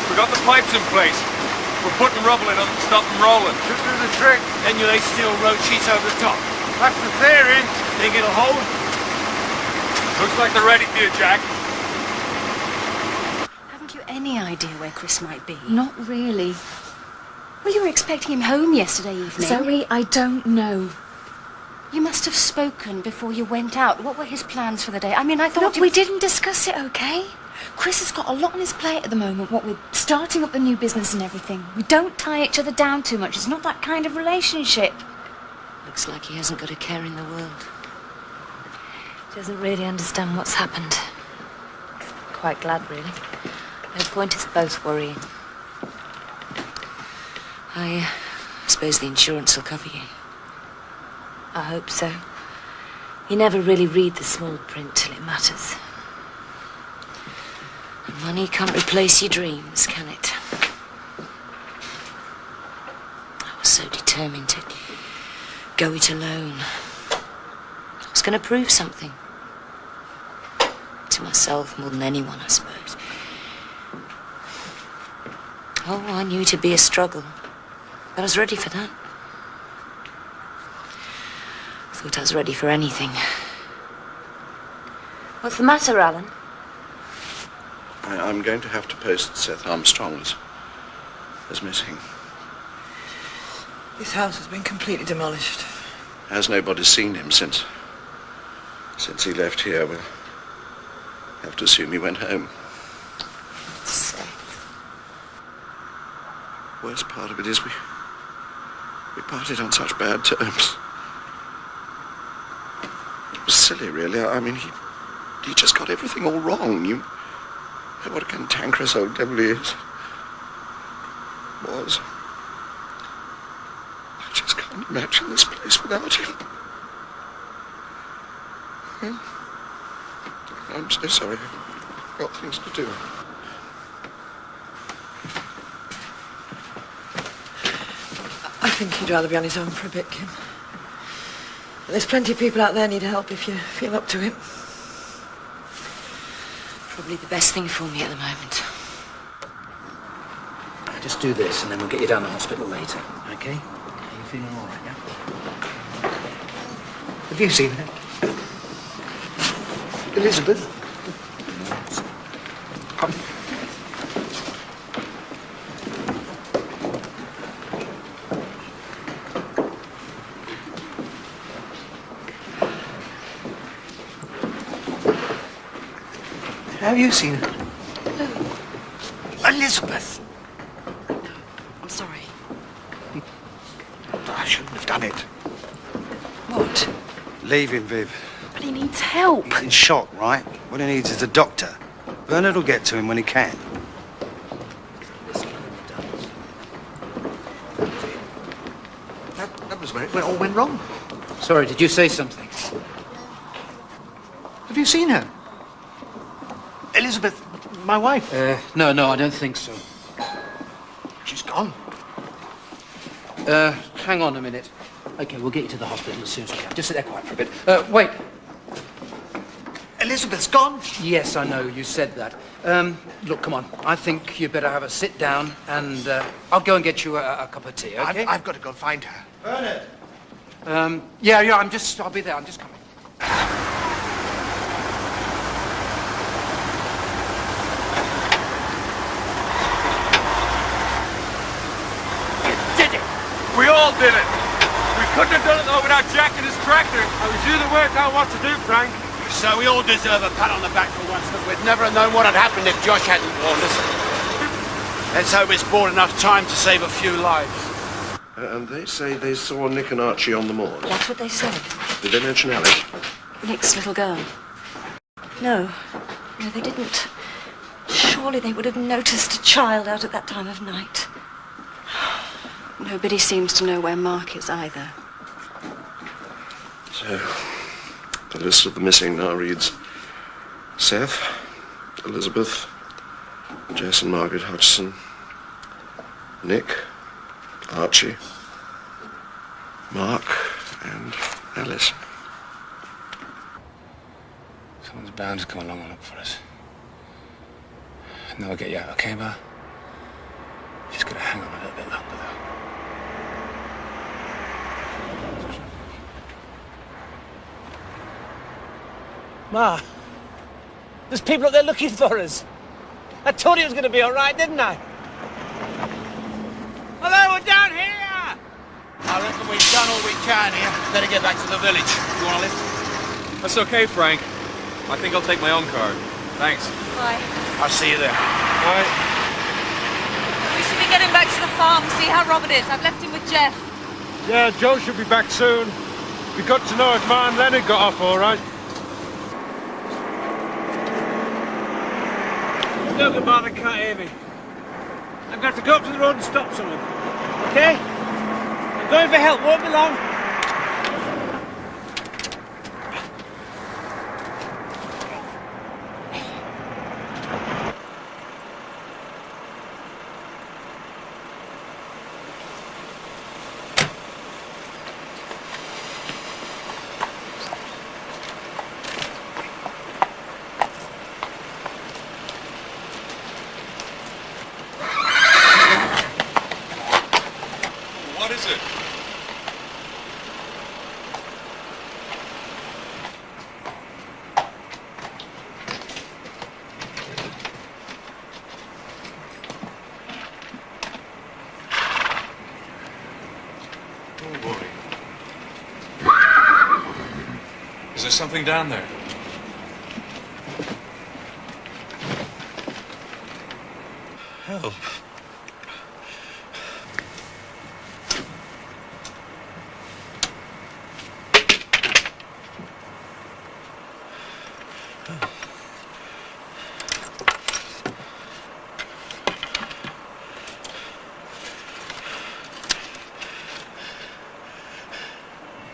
We got the pipes in place. We're putting rubble in them to stop them rolling. Should do the trick. Then you lay steel road sheets over the top. That's the theory. Think it'll hold? Looks like they're ready for you, Jack. Haven't you any idea where Chris might be? Not really. Well, you were expecting him home yesterday evening. Zoe, I don't know. You must have spoken before you went out. What were his plans for the day? I mean, I thought... Look, we didn't discuss it, okay? Chris has got a lot on his plate at the moment, what with starting up the new business and everything. We don't tie each other down too much. It's not that kind of relationship. Looks like he hasn't got a care in the world. Doesn't really understand what's happened. Quite glad, really. No point us both worrying. I suppose the insurance will cover you. I hope so. You never really read the small print till it matters. And money can't replace your dreams, can it? I was so determined to go it alone. I was going to prove something. To myself more than anyone, I suppose. Oh, I knew it'd be a struggle. But I was ready for that. I thought I was ready for anything. What's the matter, Alan? I'm going to have to post Seth Armstrong as missing. This house has been completely demolished. Has nobody seen him since he left here? We'll have to assume he went home. Seth. Worst part of it is we parted on such bad terms. It was silly, really. I mean, he just got everything all wrong. You know what a cantankerous old devil he is. Was. I just can't imagine this place without him. Well, I'm so sorry. I've got things to do. I think he'd rather be on his own for a bit, Kim. But there's plenty of people out there need help if you feel up to it. Probably the best thing for me at the moment. Just do this and then we'll get you down to the hospital later, okay? Are you feeling all right, yeah? Have you seen her? Elizabeth? Come. Have you seen her? Elizabeth! I'm sorry. I shouldn't have done it. What? Leave him, Viv. But he needs help. He's in shock, right? What he needs is a doctor. Bernard will get to him when he can. That was where it all went wrong. Sorry, did you say something? Have you seen her? Elizabeth, my wife. No, I don't think so. She's gone. Hang on a minute. Okay, we'll get you to the hospital as soon as we can. Just sit there quiet for a bit. Wait. Elizabeth's gone? Yes, I know, you said that. Look, come on. I think you better have a sit down and I'll go and get you a cup of tea, okay? I've got to go and find her. Bernard! Yeah, I'll be there. I'm just coming. We all did it. We couldn't have done it though without Jack and his tractor. I was you that worked out what to do, Frank. So we all deserve a pat on the back for once, because we'd never have known what had happened if Josh hadn't warned us. Let's hope it's bought enough time to save a few lives. And they say they saw Nick and Archie on the moors. That's what they said. Did they mention Alice? Nick's little girl. No, they didn't. Surely they would have noticed a child out at that time of night. Nobody seems to know where Mark is either. So, the list of the missing now reads Seth, Elizabeth, Jess and Margaret Hutchison, Nick, Archie, Mark, and Alice. Someone's bound to come along and look for us. And then we'll get you out, okay, Bar? Just gotta hang on a little bit longer, though. Ma, there's people up there looking for us. I told you it was going to be all right, didn't I? Hello, we're down here! I reckon we've done all we can here. Better get back to the village. You want to lift? That's okay, Frank. I think I'll take my own car. Thanks. Bye. I'll see you there. All right. We should be getting back to the farm, see how Robert is. I've left him with Jeff. Yeah, Joe should be back soon. We got to know if Ma and Leonard got off all right. Don't get bothered, can't hear me. I'm going to go up to the road and stop someone. Okay? I'm going for help, won't be long. there's something down there. Help.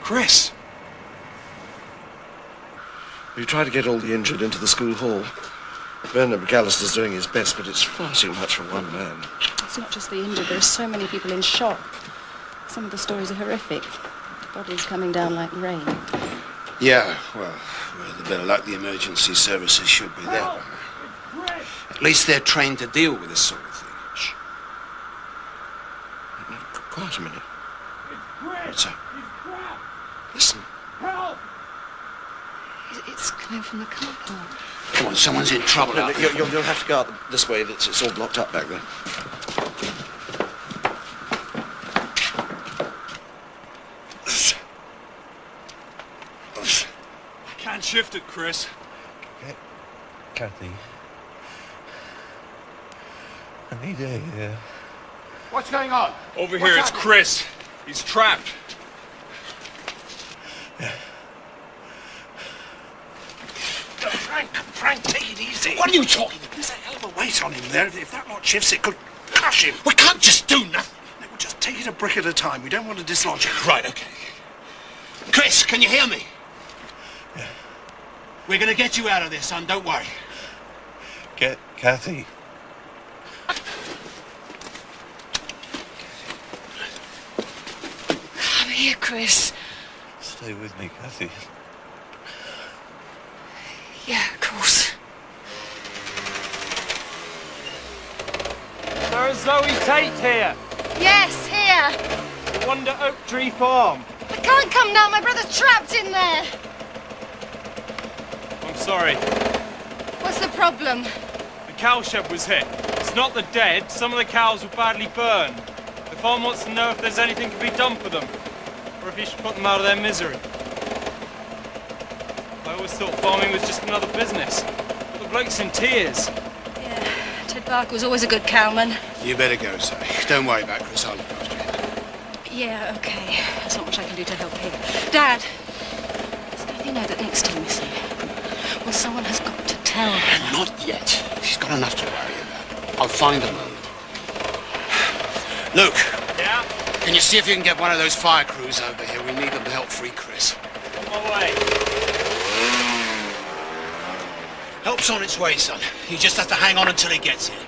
Chris! We tried to get all the injured into the school hall. Bernard McAllister's doing his best, but it's far too much for one man. It's not just the injured. There are so many people in shock. Some of the stories are horrific. Bodies coming down like rain. Yeah, well, with a bit of luck, the emergency services should be there. At least they're trained to deal with this sort of thing. Shh. Quiet a minute. What's that? Listen. It's coming from the car park. Come on, someone's in trouble No, out no, there. you'll have to go out this way. It's all blocked up back there. I can't shift it, Chris. Kathy. I need a... What's going on? Over here, it's Chris. He's trapped. Frank, take it easy. What are you talking about? There's a hell of a weight on him there. If that lot shifts, it could crush him. We can't just do nothing. No, we'll just take it a brick at a time. We don't want to dislodge him. Right, okay. Chris, can you hear me? Yeah. We're going to get you out of this, son. Don't worry. Get Kathy. I'm here, Chris. Stay with me, Kathy. Yeah, of course. There's Zoe Tate here. Yes, here. The one at Oak Tree Farm. I can't come now. My brother's trapped in there. I'm sorry. What's the problem? The cow shed was hit. It's not the dead. Some of the cows were badly burned. The farm wants to know if there's anything can be done for them, or if you should put them out of their misery. I always thought farming was just another business. But the bloke's in tears. Yeah, Ted Barker was always a good cowman. You better go, Zoe. Don't worry about Chris. I'll look after him. Yeah, okay. There's not much I can do to help here. Dad, does Kathy know that Nick's still missing? Well, someone has got to tell her. Not yet. She's got enough to worry about. I'll find them. Luke. Yeah? Can you see if you can get one of those fire crews over here? We need them to help free Chris. On my way. Help's on its way, son. You just have to hang on until he gets here.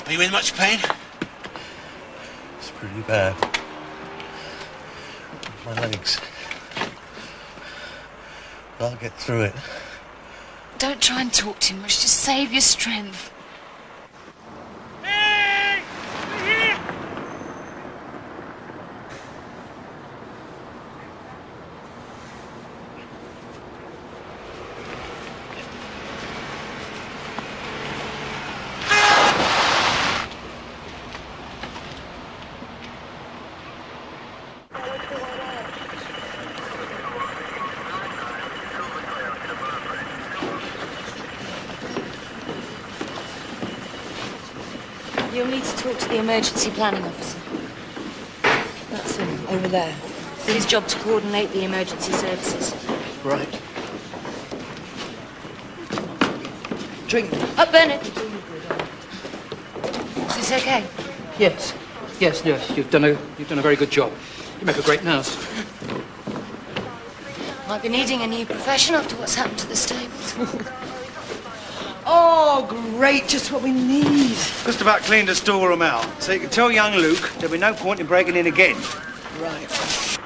Are you in much pain? It's pretty bad. My legs. But I'll get through it. Don't try and talk too much. Just save your strength. You'll need to talk to the emergency planning officer. That's him, over there. It's his job to coordinate the emergency services. Right. Drink. Up, Bernard. Is this okay? Yes. Yes, you've done a very good job. You make a great nurse. Might be needing a new profession after what's happened to the stables. Oh, great, just what we need. Just about cleaned the storeroom out, so you can tell young Luke there'll be no point in breaking in again. Right.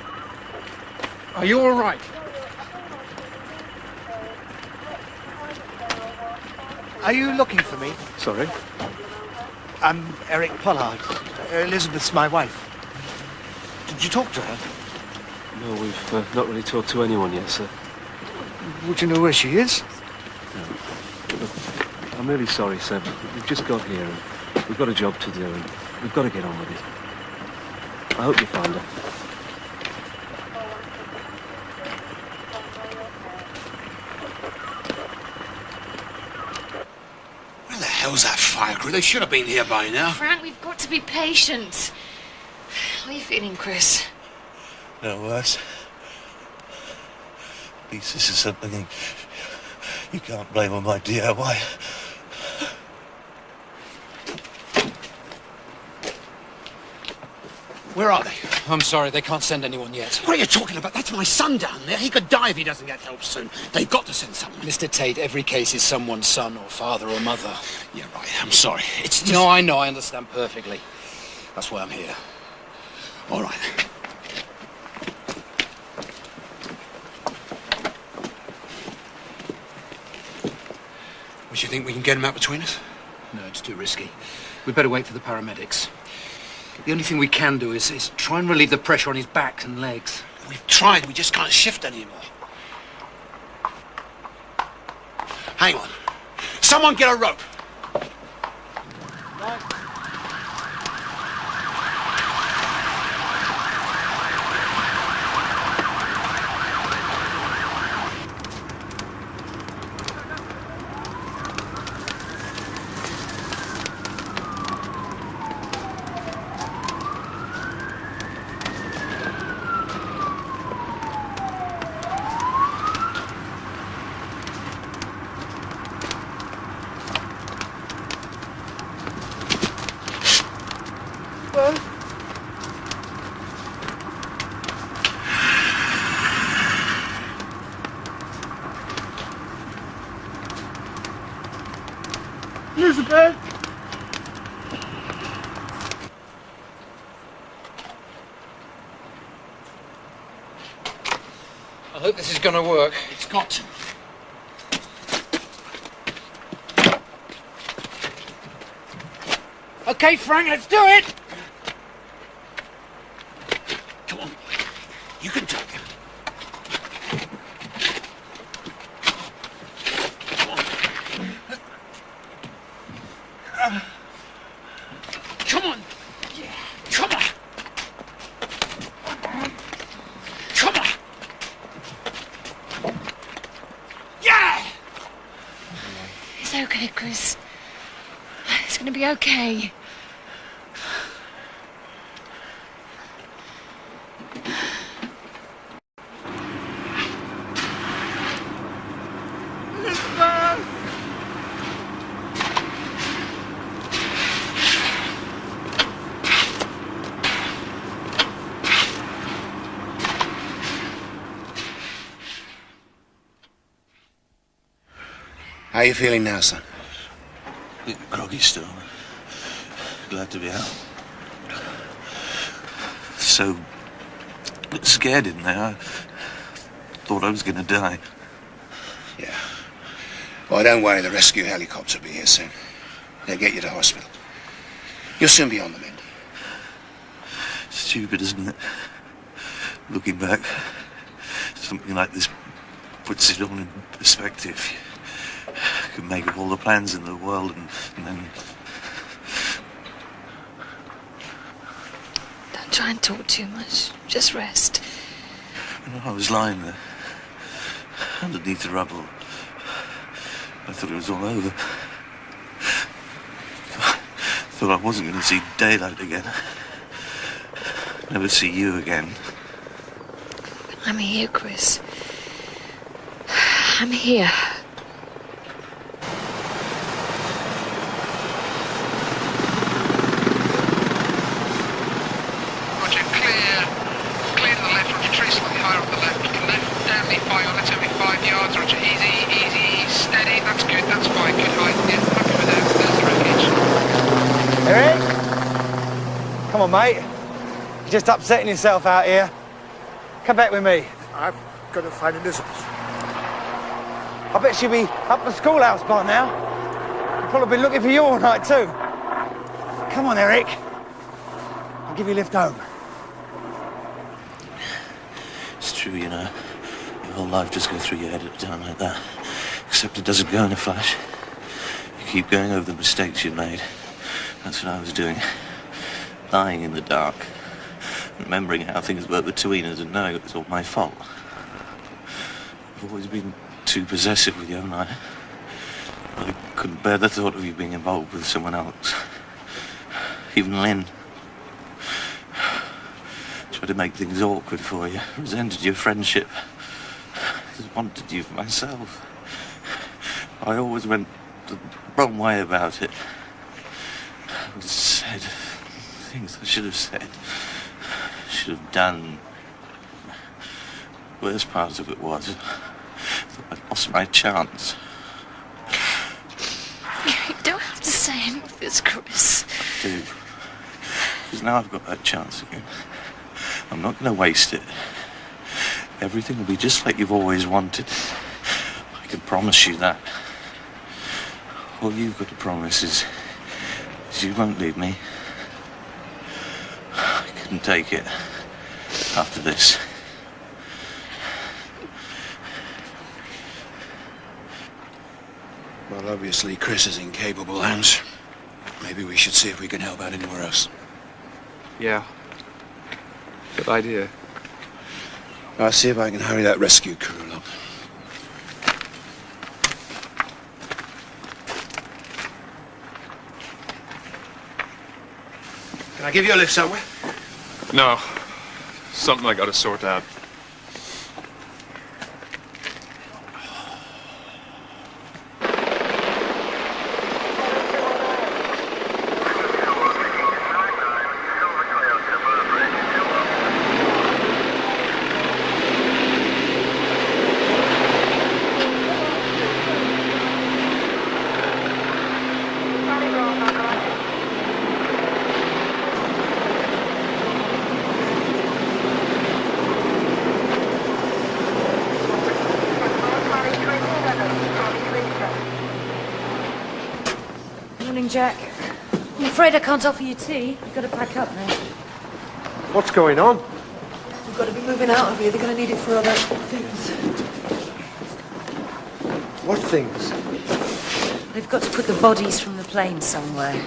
Are you all right? Are you looking for me? Sorry? I'm Eric Pollard. Elizabeth's my wife. Did you talk to her? No, we've not really talked to anyone yet, sir. Would you know where she is? Look, I'm really sorry, sir, but we've just got here and we've got a job to do and we've got to get on with it. I hope you find her. hell's that fire crew? They should have been here by now. Frank, we've got to be patient. How are you feeling, Chris? No worse. At least this is something you can't blame on my DIY. Where are they? I'm sorry, they can't send anyone yet. What are you talking about? That's my son down there. He could die if he doesn't get help soon. They've got to send someone. Mr. Tate, every case is someone's son or father or mother. Yeah, right. I'm sorry. It's just... No, I know. I understand perfectly. That's why I'm here. All right. What, you think we can get him out between us? No, it's too risky. We'd better wait for the paramedics. The only thing we can do is try and relieve the pressure on his back and legs. We've tried. We just can't shift anymore. Hang on. Someone get a rope. Elizabeth! I hope this is going to work. It's got to. Okay, Frank, let's do it! Come on. You can do it. Come on. Yeah. Come on. Come on. Yeah! It's okay, Chris. It's gonna be okay. How are you feeling now, son? A bit groggy still. Glad to be out. So scared in there. I thought I was going to die. Yeah. Well, don't worry. The rescue helicopter will be here soon. They'll get you to hospital. You'll soon be on the mend. Stupid, isn't it? Looking back, something like this puts it all in perspective. You can make up all the plans in the world and then... Don't try and talk too much. Just rest. When I was lying there, underneath the rubble, I thought it was all over. Thought I wasn't going to see daylight again. Never see you again. I'm here, Chris. I'm here. Roger, clear to the left. Roger, tree slightly higher on the left. Left, down lead fire, let's every 5 yards. Roger, easy, steady. That's good, that's fine. Good height. Yeah, happy with that. There's the wreckage. Eric? Come on, mate. You're just upsetting yourself out here. Come back with me. I've got to find Elizabeth. I bet she'll be up the schoolhouse by now. She'll probably been looking for you all night too. Come on, Eric. I'll give you a lift home. It's true, you know. Your whole life just goes through your head at a time like that. Except it doesn't go in a flash. You keep going over the mistakes you made. That's what I was doing. Lying in the dark. Remembering how things worked between us and knowing it was all my fault. I've always been too possessive with you, haven't I? I couldn't bear the thought of you being involved with someone else. Even Lynn. Tried to make things awkward for you. Resented your friendship. Just wanted you for myself. I always went the wrong way about it. I said things I should have said. Should have done. Worst part of it was I lost my chance. You don't have to say any of this, Chris. I do. Because now I've got that chance again. I'm not going to waste it. Everything will be just like you've always wanted. I can promise you that. All you've got to promise is you won't leave me. I couldn't take it after this. Well, obviously Chris is in capable hands. Maybe we should see if we can help out anywhere else. Yeah. Good idea. I'll see if I can hurry that rescue crew along. Can I give you a lift somewhere? No. Something I gotta sort out. Morning, Jack. I'm afraid I can't offer you tea. You've got to pack up now. What's going on? We've got to be moving out of here. They're going to need it for other things. What things? They've got to put the bodies from the plane somewhere.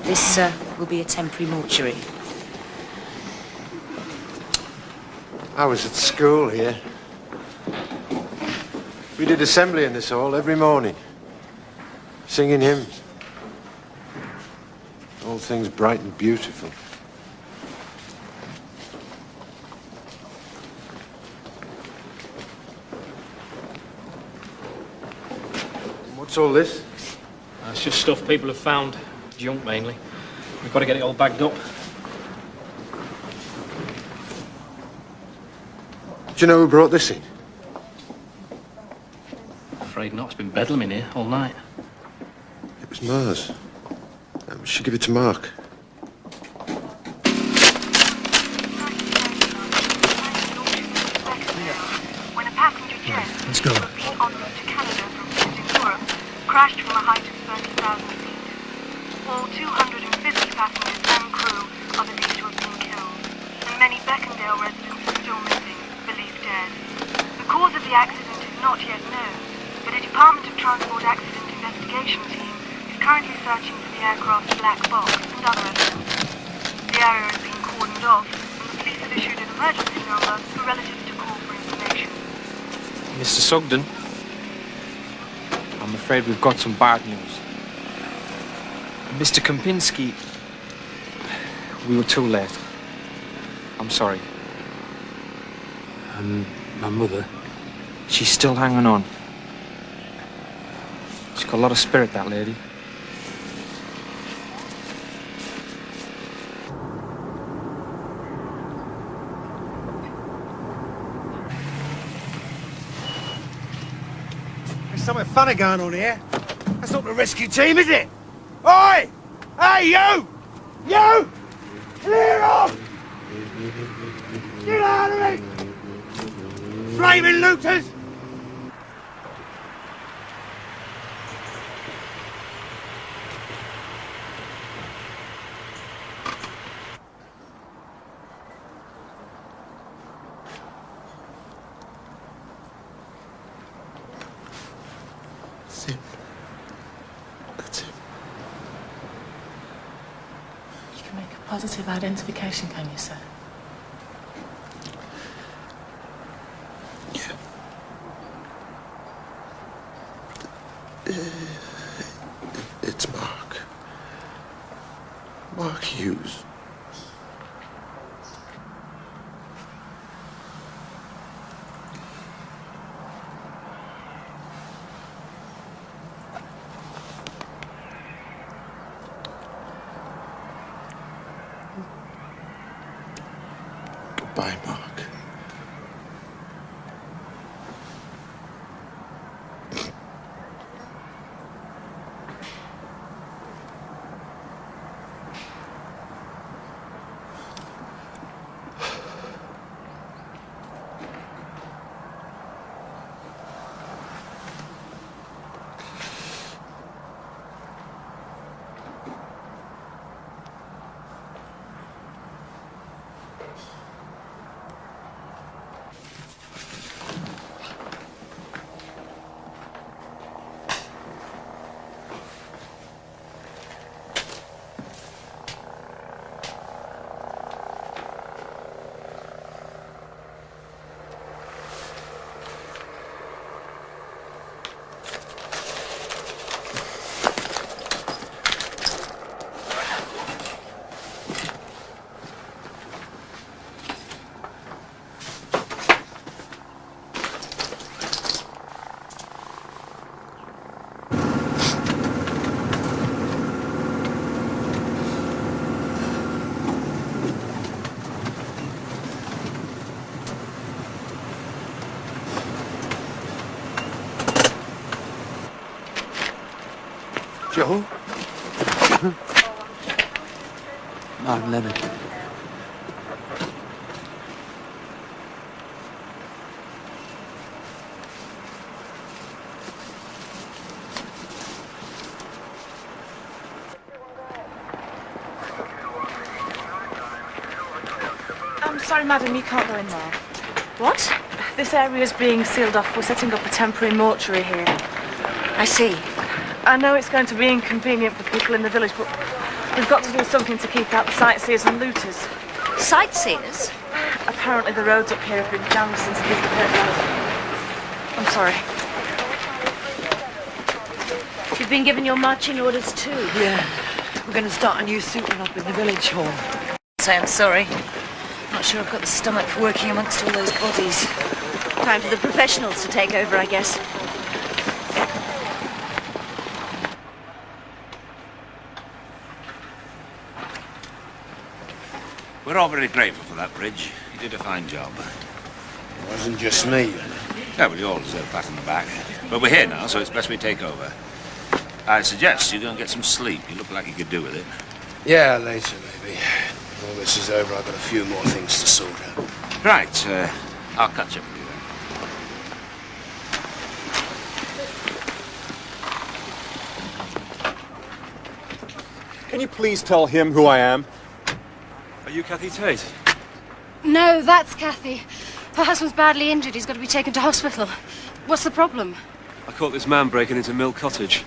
This will be a temporary mortuary. I was at school here. We did assembly in this hall every morning. Singing hymns. All things bright and beautiful. What's all this? It's just stuff people have found. Junk, mainly. We've got to get it all bagged up. Do you know who brought this in? Afraid not. It's been bedlam in here all night. It was Mars. We should give it to Mark. When a passenger jet Let's go. being en route to Canada from Eastern Europe crashed from a height of 30,000 feet. All 250 passengers and crew are believed to have been killed, and many Beckendale residents are still missing, believed dead. The cause of the accident is not yet known, but a Department of Transport accident investigation team is currently searching for the aircraft's black box and other evidence. The area is being cordoned off, and the police have issued an emergency number for relatives to call for information. Mr. Sugden, I'm afraid we've got some bad news. Mr. Kempinski, we were too late. I'm sorry. And my mother? She's still hanging on. She's got a lot of spirit, that lady. There's something funny going on here. That's not the rescue team, is it? Oi! Hey, you! You! Clear off! Get out of it! Flaming looters! That's him. You can make a positive identification, can you, sir? It's Mark. Mark Hughes. Goodbye, Mark. Joe? Mark Leonard. I'm sorry, madam, you can't go in there. What? This area is being sealed off. We're setting up a temporary mortuary here. I see. I know it's going to be inconvenient for people in the village, but we've got to do something to keep out the sightseers and looters. Sightseers? Apparently the roads up here have been jammed since people heard that. I'm sorry. You've been given your marching orders too? Yeah. We're going to start a new suiting up in the village hall. Say I'm sorry. Not sure I've got the stomach for working amongst all those bodies. Time for the professionals to take over, I guess. We're all very grateful for that bridge. You did a fine job. It wasn't just me. Yeah, well, you all deserve a pat on the back. But we're here now, so it's best we take over. I suggest you go and get some sleep. You look like you could do with it. Yeah, later, maybe. When all this is over, I've got a few more things to sort out. Right, I'll catch up with you then. Can you please tell him who I am? Are you Kathy Tate? No, that's Kathy. Her husband's badly injured. He's got to be taken to hospital. What's the problem? I caught this man breaking into Mill Cottage.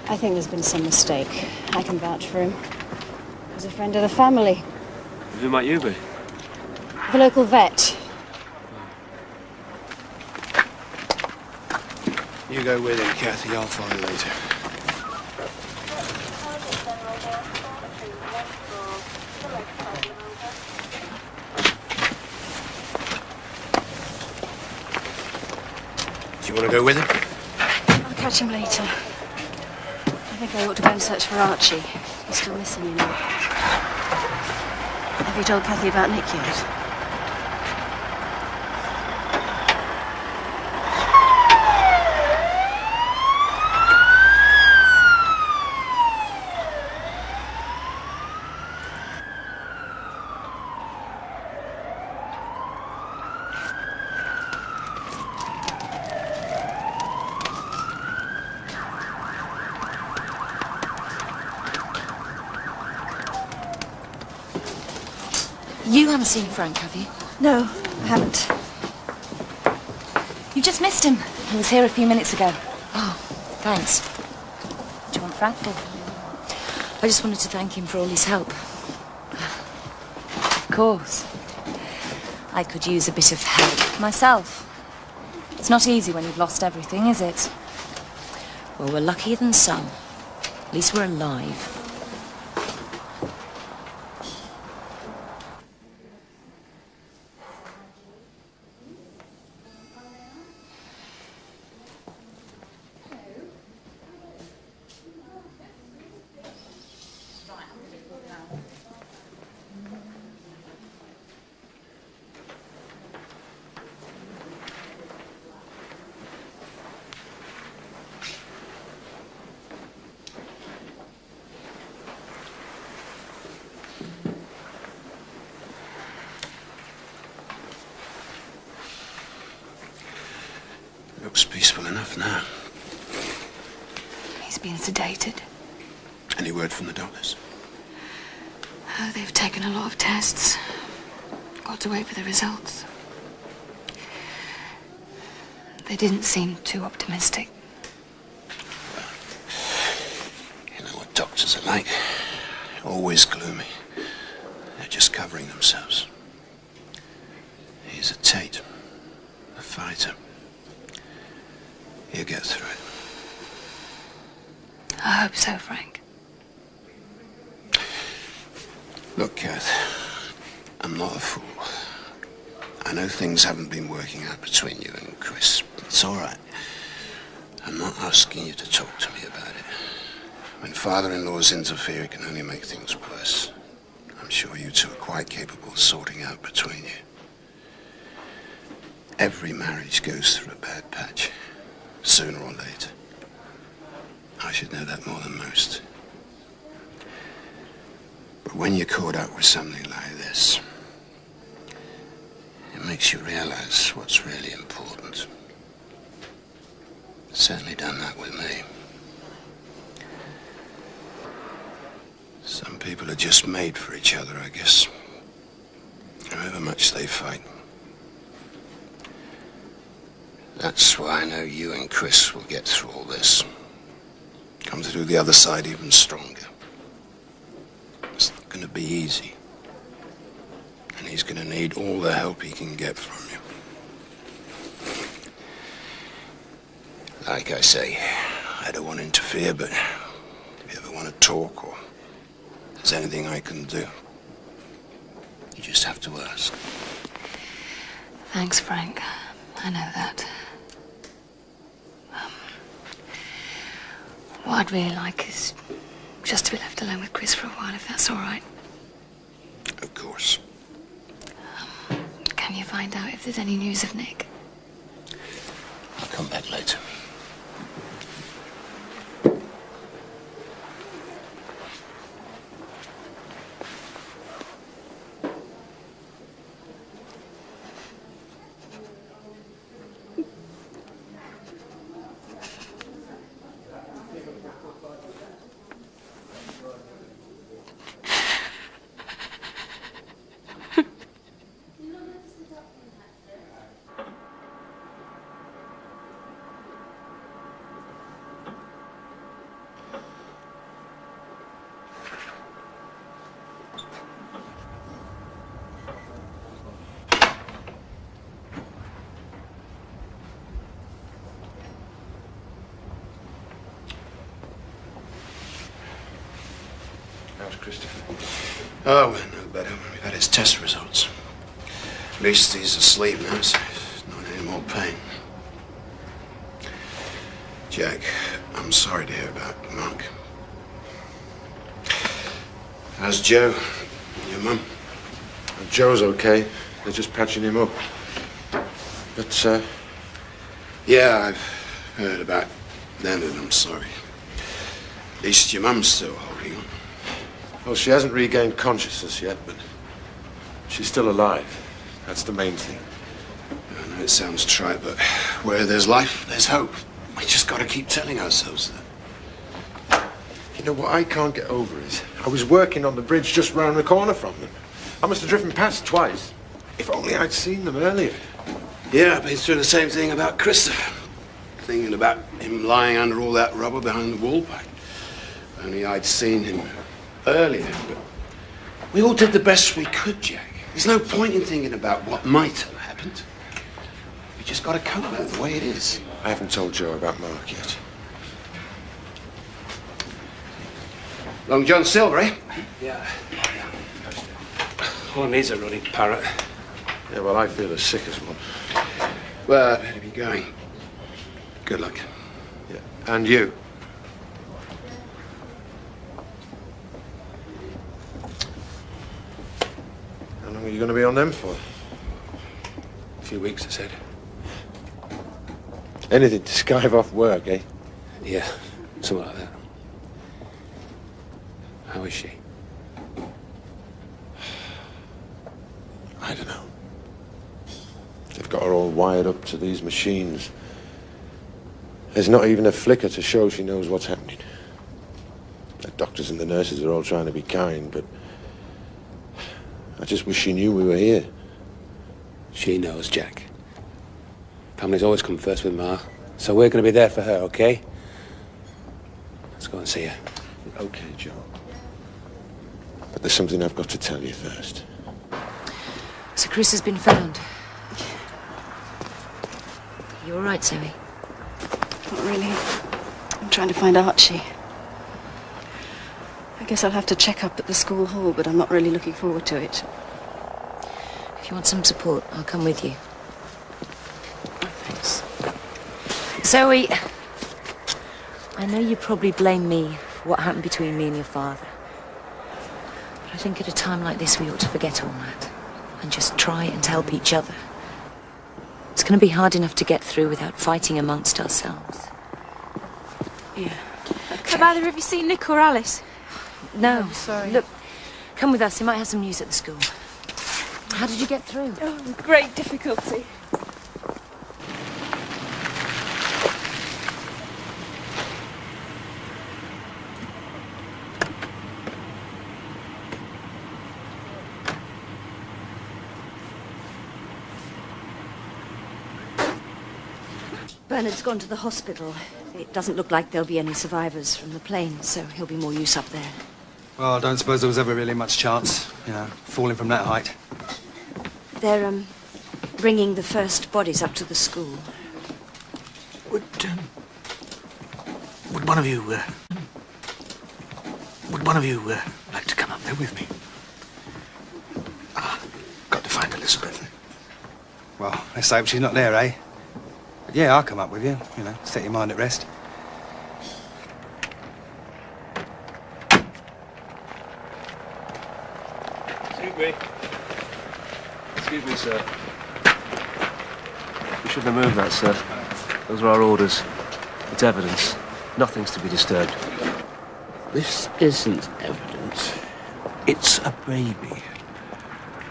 I think there's been some mistake. I can vouch for him. He's a friend of the family. Who might you be? The local vet. You go with him, Kathy. I'll find later. Do you want to go with him? I'll catch him later. I think I ought to go and search for Archie. He's still missing, you know. Have you told Kathy about Nick yet? You haven't seen Frank, have you? No, I haven't. You just missed him. He was here a few minutes ago. Oh, thanks. What do you want Frank for? I just wanted to thank him for all his help. Of course. I could use a bit of help myself. It's not easy when you've lost everything, is it? Well, we're luckier than some. At least we're alive. Looks peaceful enough now. He's been sedated. Any word from the doctors? Oh, they've taken a lot of tests. Got to wait for the results. They didn't seem too optimistic. You know what doctors are like. Always gloomy. They're just covering themselves. He's a Tate. A fighter. He'll get through it. I hope so, Frank. Look, Kath, I'm not a fool. I know things haven't been working out between you and Chris. It's all right. I'm not asking you to talk to me about it. When father-in-laws interfere, it can only make things worse. I'm sure you two are quite capable of sorting out between you. Every marriage goes through a bad patch, sooner or later. I should know that more than most. But when you're caught up with something like this, it makes you realize what's really important. It's certainly done that with me. Some people are just made for each other, I guess. However much they fight. That's why I know you and Chris will get through all this. Come through the other side even stronger. It's not going to be easy. And he's going to need all the help he can get from you. Like I say, I don't want to interfere, but if you ever want to talk or if there's anything I can do, you just have to ask. Thanks, Frank. I know that. What I'd really like is just to be left alone with Chris for a while, if that's all right. Of course. Can you find out if there's any news of Nick? I'll come back later. How's Christopher? Oh, well, no better. We've had his test results. At least he's asleep now, so he's not in any more pain. Jack, I'm sorry to hear about Mark. How's Joe? Your mum? Joe's okay. They're just patching him up. But, Yeah, I've heard about Leonard. I'm sorry. At least your mum's still holding on. well, she hasn't regained consciousness yet, but she's still alive. That's the main thing. I know it sounds trite, but where there's life, there's hope. We just got to keep telling ourselves that. You know what I can't get over is I was working on the bridge just round the corner from them. I must have driven past twice. If only I'd seen them earlier. Yeah, I've been through the same thing about Christopher. Thinking about him lying under all that rubber behind the wall pack. Only I'd seen him earlier, but we all did the best we could, Jack. There's no point in thinking about what might have happened. We just got to cope with it the way it is. I haven't told Joe about Mark yet. Long John Silver, eh? Yeah. All I need's a ruddy parrot. Yeah, well, I feel as sick as one. Well, I better be going. Good luck. Yeah. And you? How long are you going to be on them for? A few weeks, I said. Anything to skive off work, eh? Yeah, something like that. How is she? I don't know. They've got her all wired up to these machines. There's not even a flicker to show she knows what's happening. The doctors and the nurses are all trying to be kind, but I just wish she knew we were here. She knows, Jack. Family's always come first with Ma, so we're going to be there for her, okay? Let's go and see her. Okay, Joe. But there's something I've got to tell you first. So Chris has been found. You all right, Zoe? Not really. I'm trying to find Archie. I guess I'll have to check up at the school hall, but I'm not really looking forward to it. If you want some support, I'll come with you. Thanks. Zoe, I know you probably blame me for what happened between me and your father. But I think at a time like this, we ought to forget all that and just try and help each other. It's going to be hard enough to get through without fighting amongst ourselves. Yeah. Have either of you seen Nick or Alice? No. I'm sorry. Look, come with us. They might have some news at the school. How did you get through? Oh, with great difficulty. Bernard's gone to the hospital. It doesn't look like there'll be any survivors from the plane, so he'll be more use up there. Well, I don't suppose there was ever really much chance, you know, falling from that height. They're, bringing the first bodies up to the school. Would one of you like to come up there with me? Got to find Elizabeth. Well, let's hope she's not there, eh? But yeah, I'll come up with you, you know, set your mind at rest. Excuse me. Excuse me, sir. You shouldn't have moved that, sir. Those are our orders. It's evidence. Nothing's to be disturbed. This isn't evidence. It's a baby.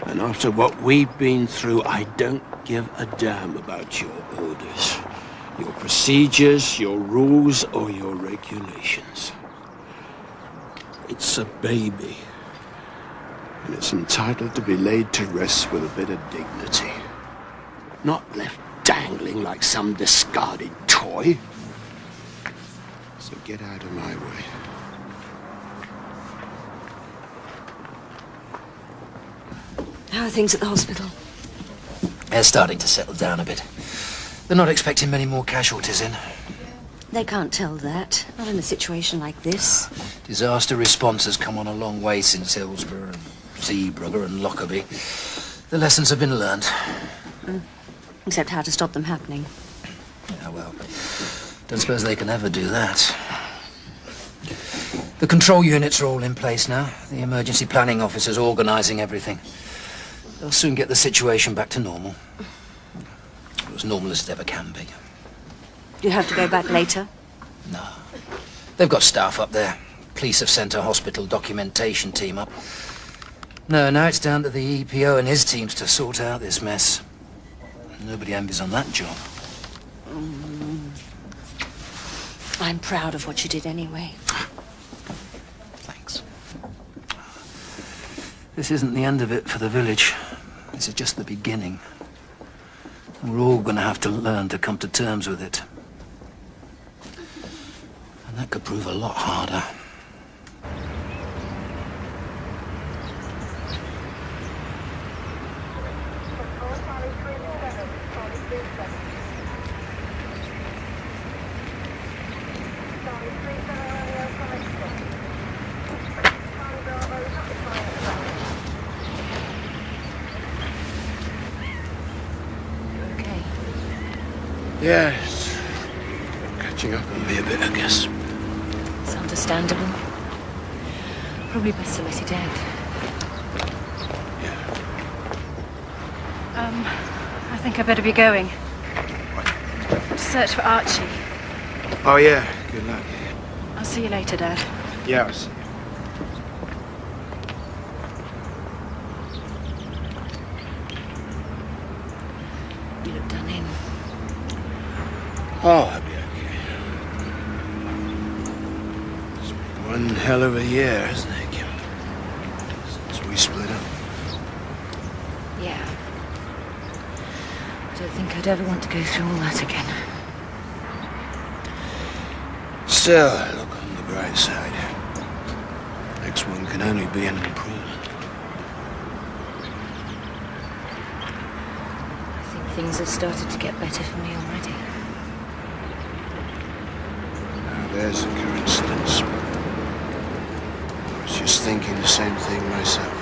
And after what we've been through, I don't give a damn about your orders, your procedures, your rules, or your regulations. It's a baby. And it's entitled to be laid to rest with a bit of dignity. Not left dangling like some discarded toy. So get out of my way. How are things at the hospital? They're starting to settle down a bit. They're not expecting many more casualties in. They can't tell that. Not in a situation like this. Disaster response has come on a long way since Hillsborough and Zeebrugge and Lockerbie. The lessons have been learned. Except how to stop them happening. Yeah, well, don't suppose they can ever do that. The control units are all in place now. The emergency planning officer's organising everything. They'll soon get the situation back to normal. As normal as it ever can be. Do you have to go back later? No. They've got staff up there. Police have sent a hospital documentation team up. No, now it's down to the EPO and his teams to sort out this mess. Nobody envies on that job. I'm proud of what you did anyway. Thanks. This isn't the end of it for the village. This is just the beginning. And we're all going to have to learn to come to terms with it. And that could prove a lot harder. Yeah, it's catching up on me a bit, I guess. It's understandable. Probably best to let it end. I think I better be going. To search for Archie. Oh, yeah. Good luck. I'll see you later, Dad. Yeah, I'll see you. You look done in. Oh, I'll be okay. It's been one hell of a year, hasn't it, Kim? Since we split up. Yeah. I don't think I'd ever want to go through all that again. Still, look on the bright side. Next one can only be an improvement. I think things have started to get better for me already. Now, there's a coincidence. I was just thinking the same thing myself.